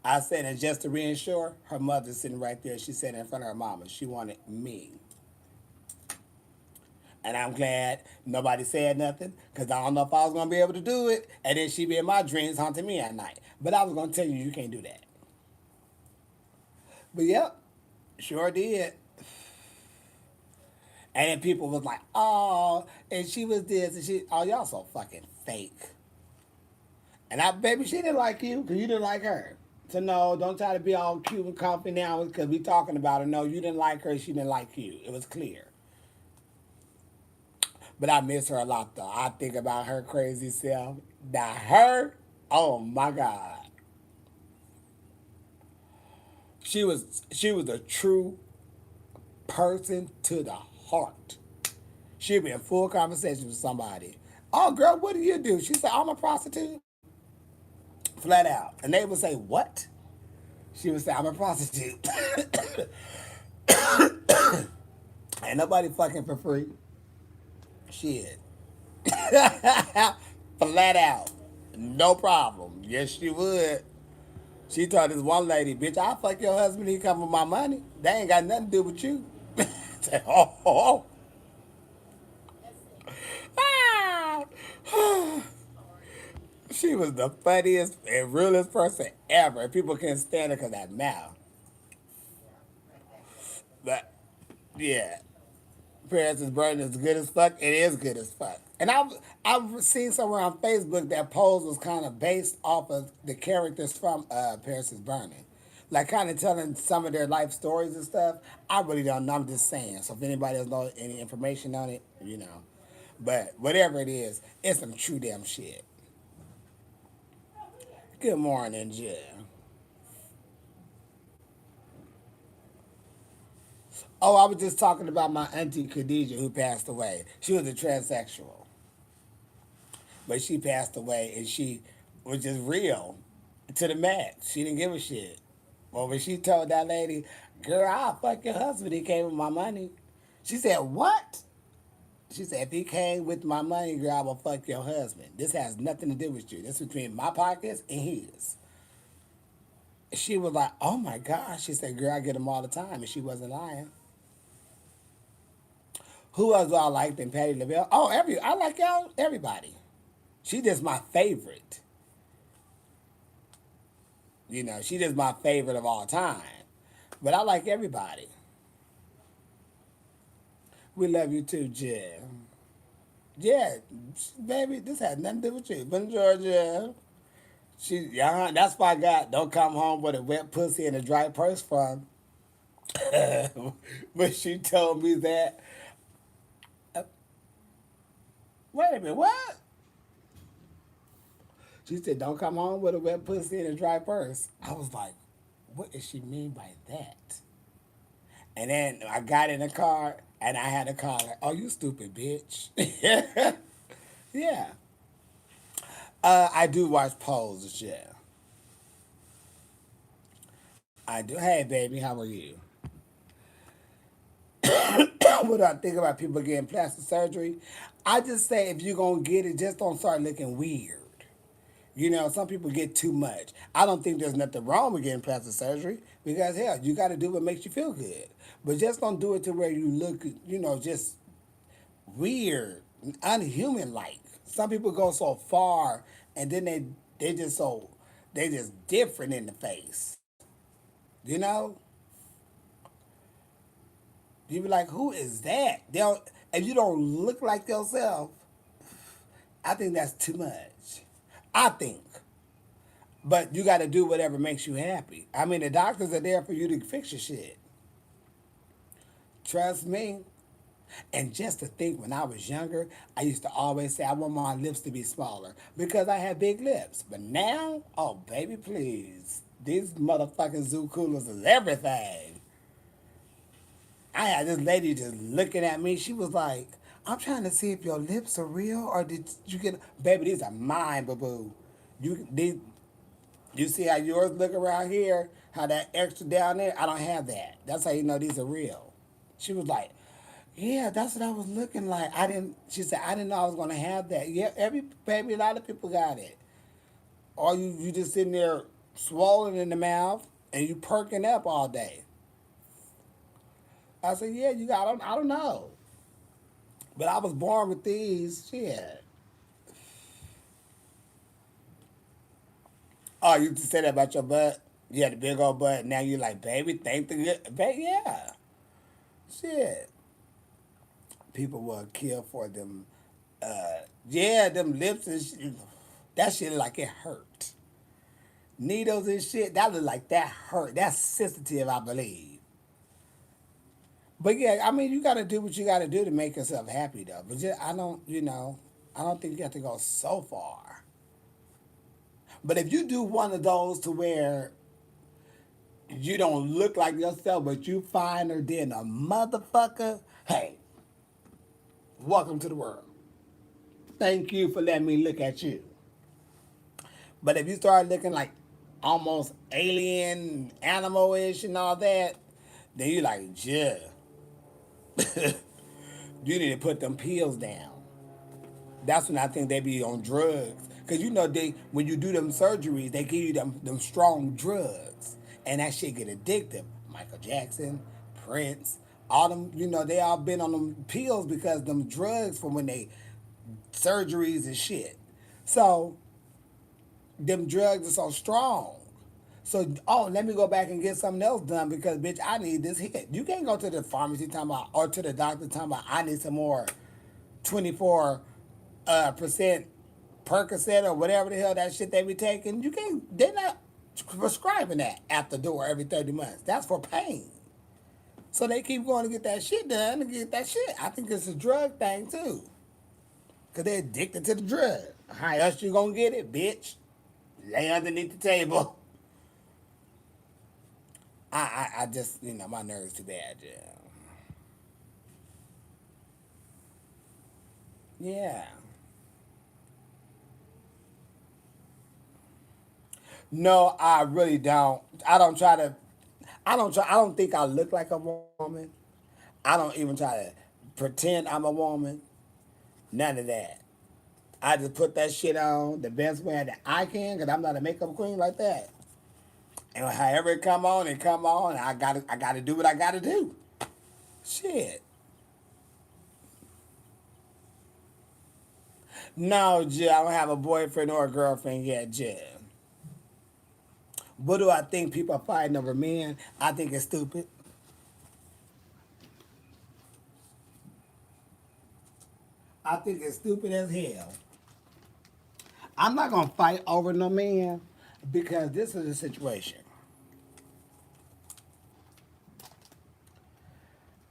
I said, and just to reinsure, her mother's sitting right there. She said in front of her mama, she wanted me. And I'm glad nobody said nothing because I don't know if I was going to be able to do it. And then she be in my dreams haunting me at night. But I was going to tell you, you can't do that. But yep, sure did. And then people was like, oh, and she was this, and she, oh, y'all so fucking fake. And I, baby, she didn't like you because you didn't like her. So no, don't try to be all cute and comfy now because we talking about her. No, you didn't like her, she didn't like you. It was clear. But I miss her a lot though. I think about her crazy self. Now her, oh my God. She was a true person to the heart. She'd be in full conversation with somebody. Oh girl, what do you do? She said, I'm a prostitute. Flat out. And they would say, what? She would say, I'm a prostitute. Ain't nobody fucking for free. Shit. Flat out. No problem. Yes, she would. She told this one lady, bitch, I'll fuck your husband, he come with my money. They ain't got nothing to do with you. Say, oh. Ah. She was the funniest and realest person ever. And people can't stand her because of that mouth. But, yeah. Paris is Burning is good as fuck. It is good as fuck. And I've seen somewhere on Facebook that Pose was kind of based off of the characters from Paris is Burning. Like kind of telling some of their life stories and stuff. I really don't know. I'm just saying. So if anybody else knows any information on it, you know. But whatever it is, it's some true damn shit. Good morning, Jim. Oh, I was just talking about my auntie Khadijah who passed away. She was a transsexual, but she passed away and she was just real to the max. She didn't give a shit. Well, when she told that lady, girl, I'll fuck your husband, he came with my money. She said, what? She said, if he came with my money, girl, I will fuck your husband. This has nothing to do with you. This is between my pockets and his. She was like, oh my gosh. She said, girl, I get them all the time. And she wasn't lying. Who else do I like than Patty LaBelle? Oh, I like y'all, everybody. She just my favorite. You know, she just my favorite of all time. But I like everybody. We love you too, Jim. Yeah, baby, this had nothing to do with you. But Georgia, Yeah, that's why I got don't come home with a wet pussy and a dry purse from. But she told me that. uh, Wait a minute, what? She said, don't come home with a wet pussy and a dry purse. I was like, what does she mean by that? And then I got in the car and I had to call her, oh, you stupid bitch. Yeah. I do watch polls, yeah. I do. Hey, baby, how are you? What do I think about people getting plastic surgery? I just say if you're going to get it, just don't start looking weird. You know, some people get too much. I don't think there's nothing wrong with getting plastic surgery because, hell, you got to do what makes you feel good. But just don't do it to where you look, just weird, unhuman like. Some people go so far and then they just different in the face. You know? You be like, who is that? They don't, if you don't look like yourself, I think that's too much. I think. But you got to do whatever makes you happy. I mean, the doctors are there for you to fix your shit. Trust me. And just to think, when I was younger, I used to always say I want my lips to be smaller because I had big lips. But now, oh baby, please, these motherfucking zoo coolers is everything. I had this lady just looking at me. She was like, "I'm trying to see if your lips are real or did you get, baby? These are mine, boo boo. These, you see how yours look around here? How that extra down there? I don't have that. That's how you know these are real." She was like, "Yeah, that's what I was looking like. I didn't." She said, "I didn't know I was gonna have that." Yeah, every baby, a lot of people got it. Or you just sitting there swollen in the mouth and you perking up all day. I said, "Yeah, you got. I don't know, but I was born with these." Shit. Oh, you just said that about your butt. You had a big old butt. Now you're like, baby, thank the good. Baby, yeah. Shit. People will kill for them. Yeah, them lips and shit. That shit like it hurt. Needles and shit. That look like that hurt. That's sensitive, I believe. But yeah, I mean, you got to do what you got to do to make yourself happy, though. But just, I don't think you have to go so far. But if you do one of those to where you don't look like yourself, but you finer than a motherfucker, hey, welcome to the world. Thank you for letting me look at you. But if you start looking like almost alien, animal-ish and all that, then you like, yeah, you need to put them pills down. That's when I think they be on drugs. Cause they when you do them surgeries, they give you them strong drugs. And that shit get addictive. Michael Jackson, Prince, all them, they all been on them pills because them drugs from when they surgeries and shit. So them drugs are so strong. So, let me go back and get something else done because, bitch, I need this hit. You can't go to the pharmacy talking about, or to the doctor talking about, I need some more 24 percent Percocet or whatever the hell that shit they be taking. You can't, they're not prescribing that at the door every 30 months. That's for pain. So they keep going to get that shit done and get that shit. I think it's a drug thing too. Because they're addicted to the drug. How else you gonna get it, bitch? Lay underneath the table. I just, my nerves too bad, yeah. Yeah. No, I really don't. I don't think I look like a woman. I don't even try to pretend I'm a woman. None of that. I just put that shit on the best way that I can because I'm not a makeup queen like that. And however it come on, it come on. I gotta do what I gotta do. Shit. No, Jill, I don't have a boyfriend or a girlfriend yet, Jill. What do I think people are fighting over men? I think it's stupid. I think it's stupid as hell. I'm not gonna fight over no man. Because this is a situation.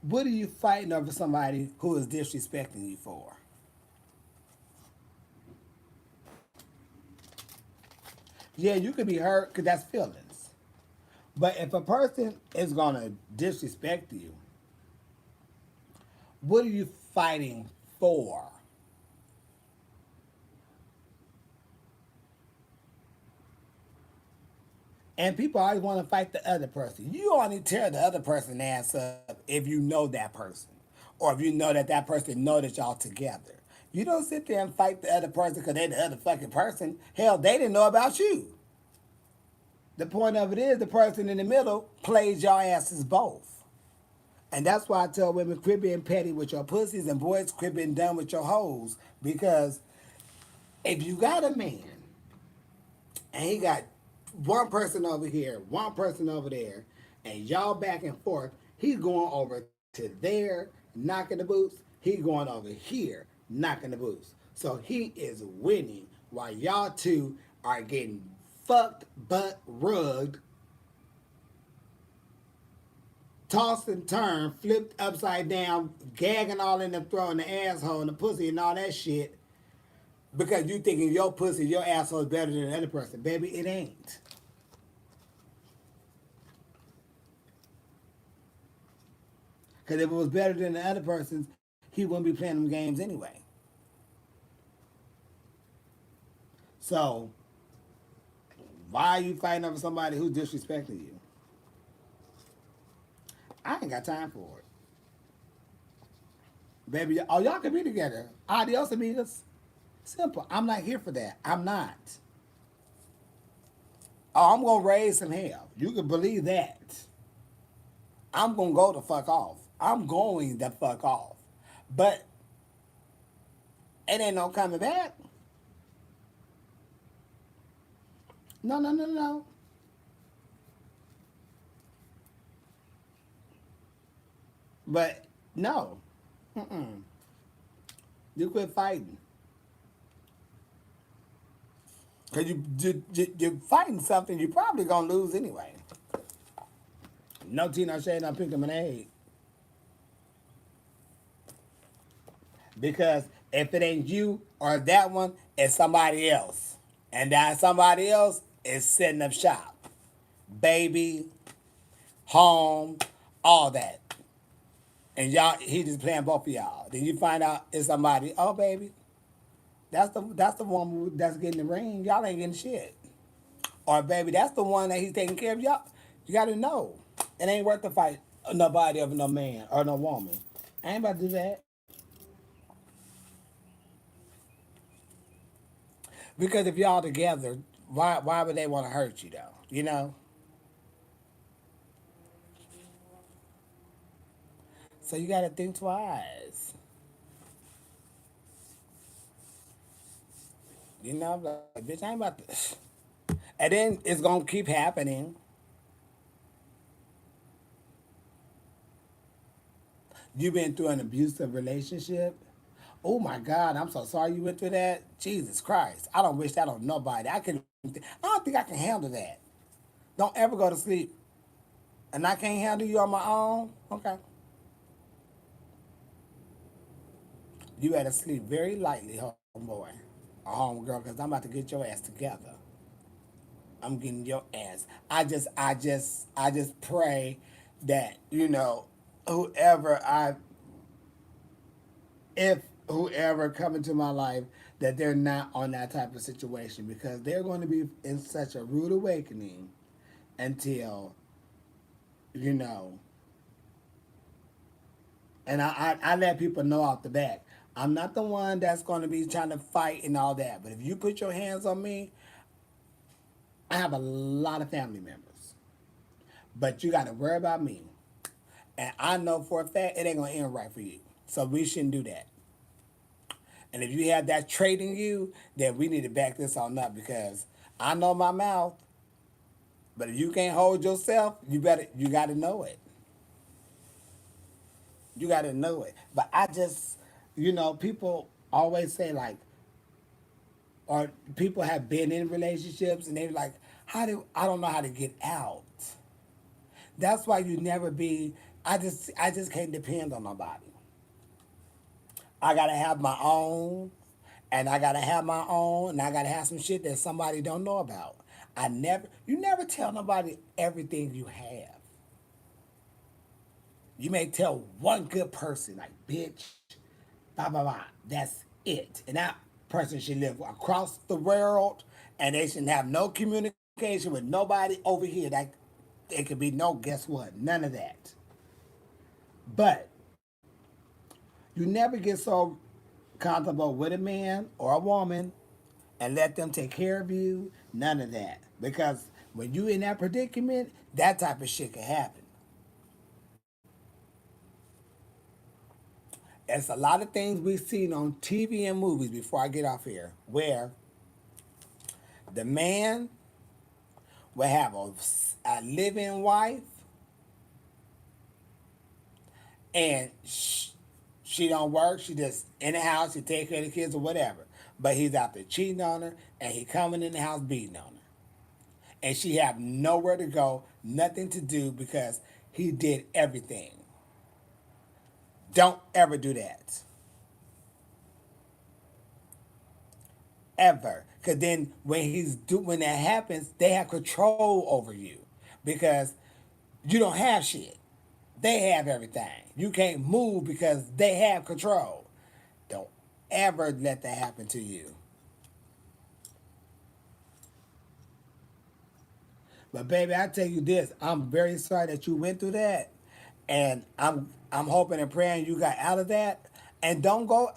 What are you fighting over somebody who is disrespecting you for? Yeah, you could be hurt because that's feelings. But if a person is going to disrespect you, what are you fighting for? And people always want to fight the other person. You only tear the other person ass up if you know that person, or if you know that that person know that y'all together. You don't sit there and fight the other person because they the other fucking person. Hell, they didn't know about you. The point of it is the person in the middle plays y'all asses both. And that's why I tell women, quit being petty with your pussies, and boys, quit being dumb with your hoes. Because if you got a man and he got one person over here, one person over there, and y'all back and forth, he's going over to there, knocking the boots. He going over here, knocking the boots. So he is winning while y'all two are getting fucked but rugged, tossed and turned, flipped upside down, gagging all in the throat and the asshole and the pussy and all that shit. Because you thinking your pussy, your asshole is better than the other person. Baby, it ain't. Because if it was better than the other person's, he wouldn't be playing them games anyway. So, why are you fighting over somebody who's disrespecting you? I ain't got time for it. Baby, oh, y'all can be together. Adios, amigos. Simple. I'm not here for that. I'm not. Oh, I'm going to raise some hell. You can believe that. I'm going to go the fuck off. I'm going the fuck off. But it ain't no coming back. No, no, no, no. But no. Mm-mm. You quit fighting. Because you're fighting something you're probably going to lose anyway. No tea, no shade, no pink lemonade. Because if it ain't you or that one, it's somebody else. And that somebody else is setting up shop. Baby, home, all that. And y'all, he just playing both of y'all. Then you find out it's somebody, oh baby, that's the one that's getting the ring. Y'all ain't getting shit. Or baby, that's the one that he's taking care of y'all. You gotta know. It ain't worth the fight nobody over no man or no woman. I ain't about to do that. Because if y'all together, why would they want to hurt you though? You know? So you gotta think twice. You know, like, bitch, I ain't about to. And then it's gonna keep happening. You've been through an abusive relationship. Oh my God, I'm so sorry you went through that. Jesus Christ. I don't wish that on nobody. I don't think I can handle that. Don't ever go to sleep. And I can't handle you on my own. Okay. You better sleep very lightly, homeboy. Or homegirl, because I'm about to get your ass together. I'm getting your ass. I just pray that, whoever I if whoever come into my life, that they're not on that type of situation, because they're going to be in such a rude awakening until, you know, and I let people know off the bat, I'm not the one that's going to be trying to fight and all that. But if you put your hands on me, I have a lot of family members. But you got to worry about me. And I know for a fact it ain't going to end right for you. So we shouldn't do that. And if you have that trait in you, then we need to back this on up, because I know my mouth, but if you can't hold yourself, you gotta know it. You gotta know it. But I just, people always say like, or people have been in relationships and they're like, I don't know how to get out. That's why you never be. I just can't depend on nobody. I gotta have my own, and I gotta have my own, and I gotta have some shit that somebody don't know about. You never tell nobody everything you have. You may tell one good person, like, bitch, blah, blah, blah. That's it. And that person should live across the world, and they should have no communication with nobody over here. That it could be no, guess what? None of that. But you never get so comfortable with a man or a woman and let them take care of you. None of that. Because when you in that predicament, that type of shit can happen. It's a lot of things we've seen on TV and movies before I get off here, where the man will have a living wife, and she don't work. She just in the house. She take care of the kids or whatever. But he's out there cheating on her, and he coming in the house beating on her, and she have nowhere to go, nothing to do because he did everything. Don't ever do that. Ever. Because then when that happens, they have control over you because you don't have shit. They have everything. You can't move because they have control. Don't ever let that happen to you. But baby, I tell you this, I'm very sorry that you went through that. And I'm hoping and praying you got out of that. And don't go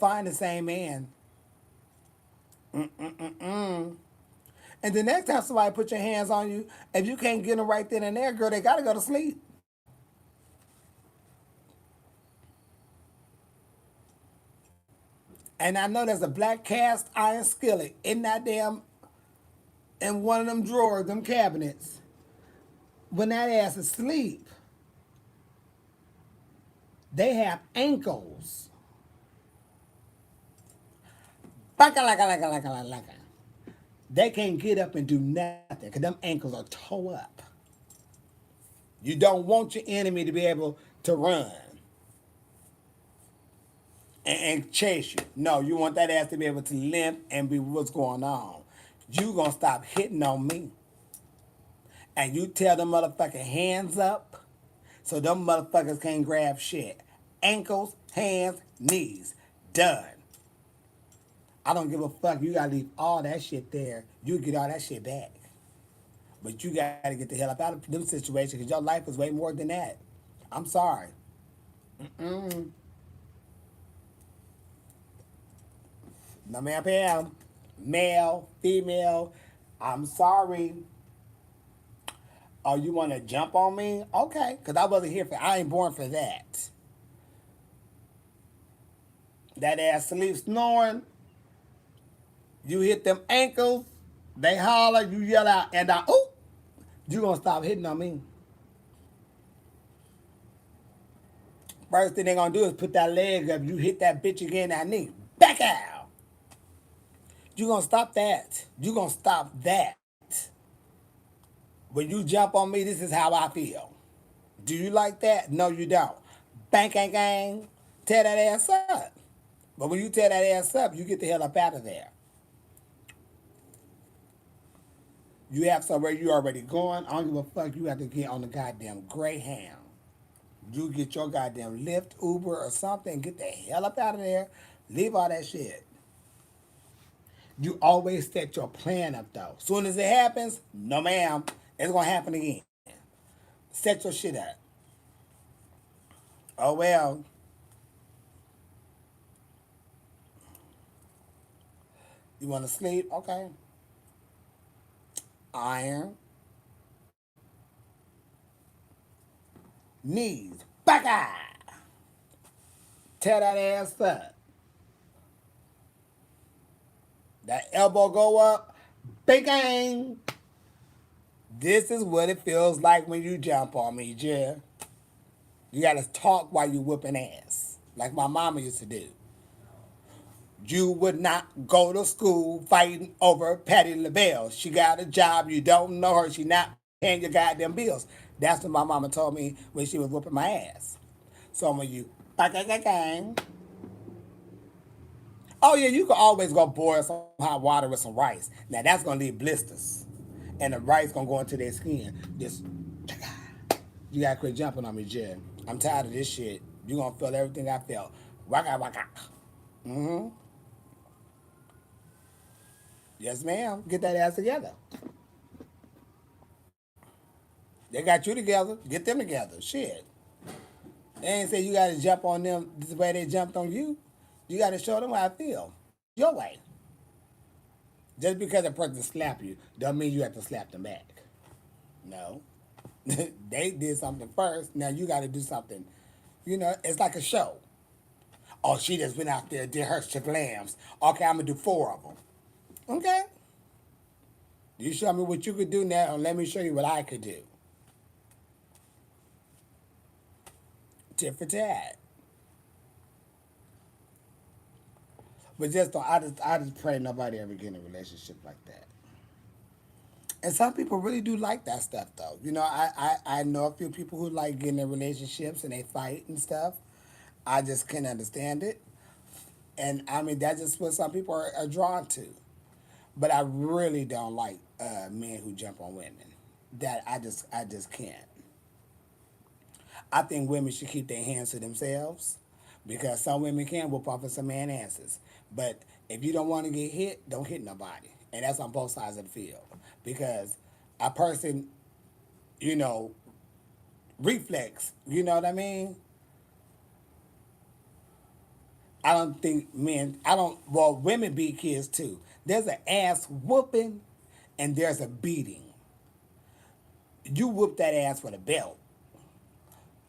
find the same man. And the next time somebody put your hands on you, if you can't get them right then and there, girl, they gotta go to sleep. And I know there's a black cast iron skillet in that damn in one of them drawers, them cabinets. When that ass is asleep, they have ankles. Baka laka laka laka laka laka. They can't get up and do nothing because them ankles are toe up. You don't want your enemy to be able to run and chase you. No, you want that ass to be able to limp and be what's going on. You gonna stop hitting on me. And you tell them motherfucking hands up so them motherfuckers can't grab shit. Ankles, hands, knees. Done. I don't give a fuck. You gotta leave all that shit there. You get all that shit back. But you gotta get the hell up out of them situations because your life is way more than that. I'm sorry. No ma'am, Pam. Male, female. I'm sorry. Oh, you want to jump on me? Okay, because I wasn't here for. I ain't born for that. That ass sleep snoring. You hit them ankles. They holler. You yell out, and oh, you gonna stop hitting on me. First thing they gonna do is put that leg up. You hit that bitch again, that knee. Back out. You gonna stop that. You gonna stop that. When you jump on me, this is how I feel. Do you like that? No, you don't. Bang, gang, gang. Tear that ass up. But when you tear that ass up, you get the hell up out of there. You have somewhere you already going. I don't give a fuck. You have to get on the goddamn Greyhound. You get your goddamn Lyft, Uber, or something. Get the hell up out of there. Leave all that shit. You always set your plan up though. Soon as it happens, no ma'am, it's gonna happen again. Set your shit up. Oh well. You wanna sleep? Okay. Iron. Knees. Baka! Tear that ass up. That elbow go up. Bang! This is what it feels like when you jump on me, Jill. You gotta talk while you whooping ass. Like my mama used to do. You would not go to school fighting over Patty LaBelle. She got a job. You don't know her. She not paying your goddamn bills. That's what my mama told me when she was whooping my ass. So when you, oh yeah, you can always go boil some hot water with some rice. Now that's gonna leave blisters, and the rice gonna go into their skin. Just you gotta quit jumping on me, Jen. I'm tired of this shit. You gonna feel everything I felt. Waka waka. Mm-hmm. Yes, ma'am. Get that ass together. They got you together. Get them together. Shit. They ain't say you gotta jump on them the way they jumped on you. You gotta show them how I feel. Your way. Just because a person slap you, don't mean you have to slap them back. No. They did something first. Now you gotta do something. You know, it's like a show. Oh, she just went out there and did her shaglams. Okay, I'm gonna do four of them. Okay. You show me what you could do now, and let me show you what I could do. Tit for tat. But just don't. I just pray nobody ever get in a relationship like that. And some people really do like that stuff, though. You know, I know a few people who like getting in relationships and they fight and stuff. I just can't understand it. And I mean, that's just what some people are drawn to. But I really don't like men who jump on women. That I just can't. I think women should keep their hands to themselves because some women can whoop off of some man asses. But if you don't want to get hit, don't hit nobody. And that's on both sides of the field. Because a person, you know, reflex, you know what I mean? I don't think men, I don't, well, women beat kids too. There's an ass whooping and there's a beating. You whoop that ass with a belt.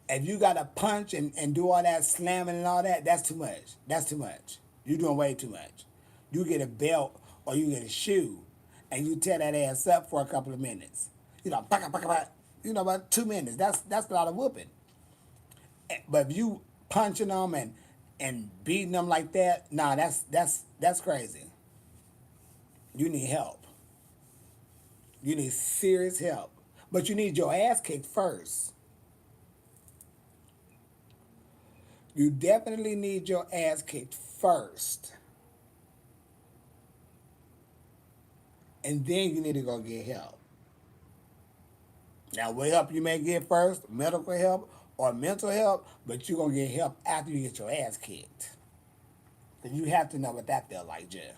If you got to punch and do all that slamming and all that, that's too much. That's too much. You're doing way too much. You get a belt or you get a shoe and you tear that ass up for a couple of minutes. You know, you know, about 2 minutes. That's a lot of whooping. But if you punching them and beating them like that, nah, that's crazy. You need help. You need serious help. But you need your ass kicked first. You definitely need your ass kicked first. And then you need to go get help. Now, what help you may get first, medical help or mental help, but you're going to get help after you get your ass kicked. Because you have to know what that felt like, Jeff.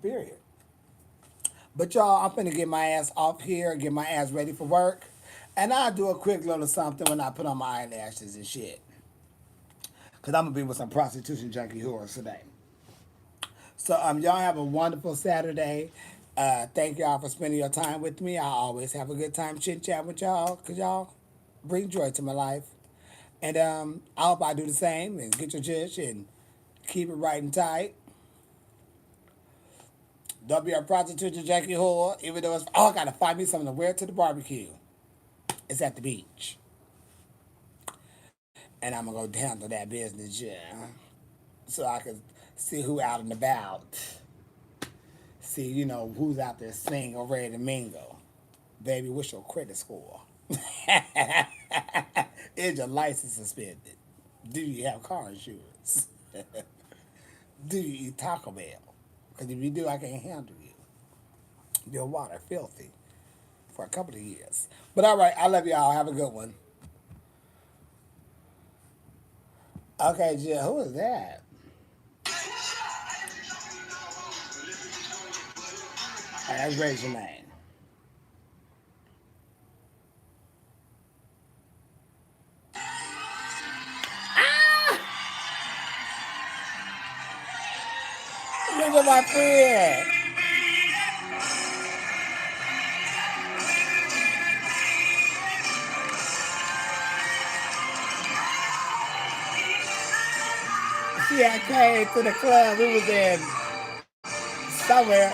Period. But y'all, I'm finna get my ass off here, get my ass ready for work. And I'll do a quick little something when I put on my eyelashes and shit. Because I'm going to be with some prostitution junkie whores today. So y'all have a wonderful Saturday. Thank y'all for spending your time with me. I always have a good time chit chat with y'all because y'all bring joy to my life. And I hope I do the same and get your judge and keep it right and tight. Don't be a prostitute junkie whore, even though it's, oh, I gotta find me something to wear to the barbecue. It's at the beach. And I'm gonna go handle that business, yeah. So I can see who out and about. See, you know, who's out there single, ready to mingle. Baby, what's your credit score? Is your license suspended? Do you have car insurance? Do you eat Taco Bell? Because if you do, I can't handle you. Your water filthy for a couple of years. But all right, I love y'all. Have a good one. Okay, Jill, who is that? All right, let's raise your name. Look at my friend. She had came to the club. We was in somewhere.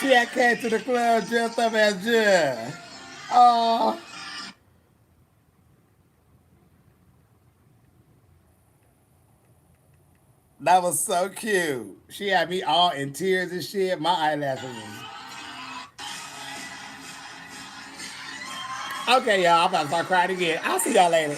She had came to the club dressed up as Jill. Oh, that was so cute. She had me all in tears and shit. My eyelashes was... Okay, y'all. I'm about to start crying again. I'll see y'all later.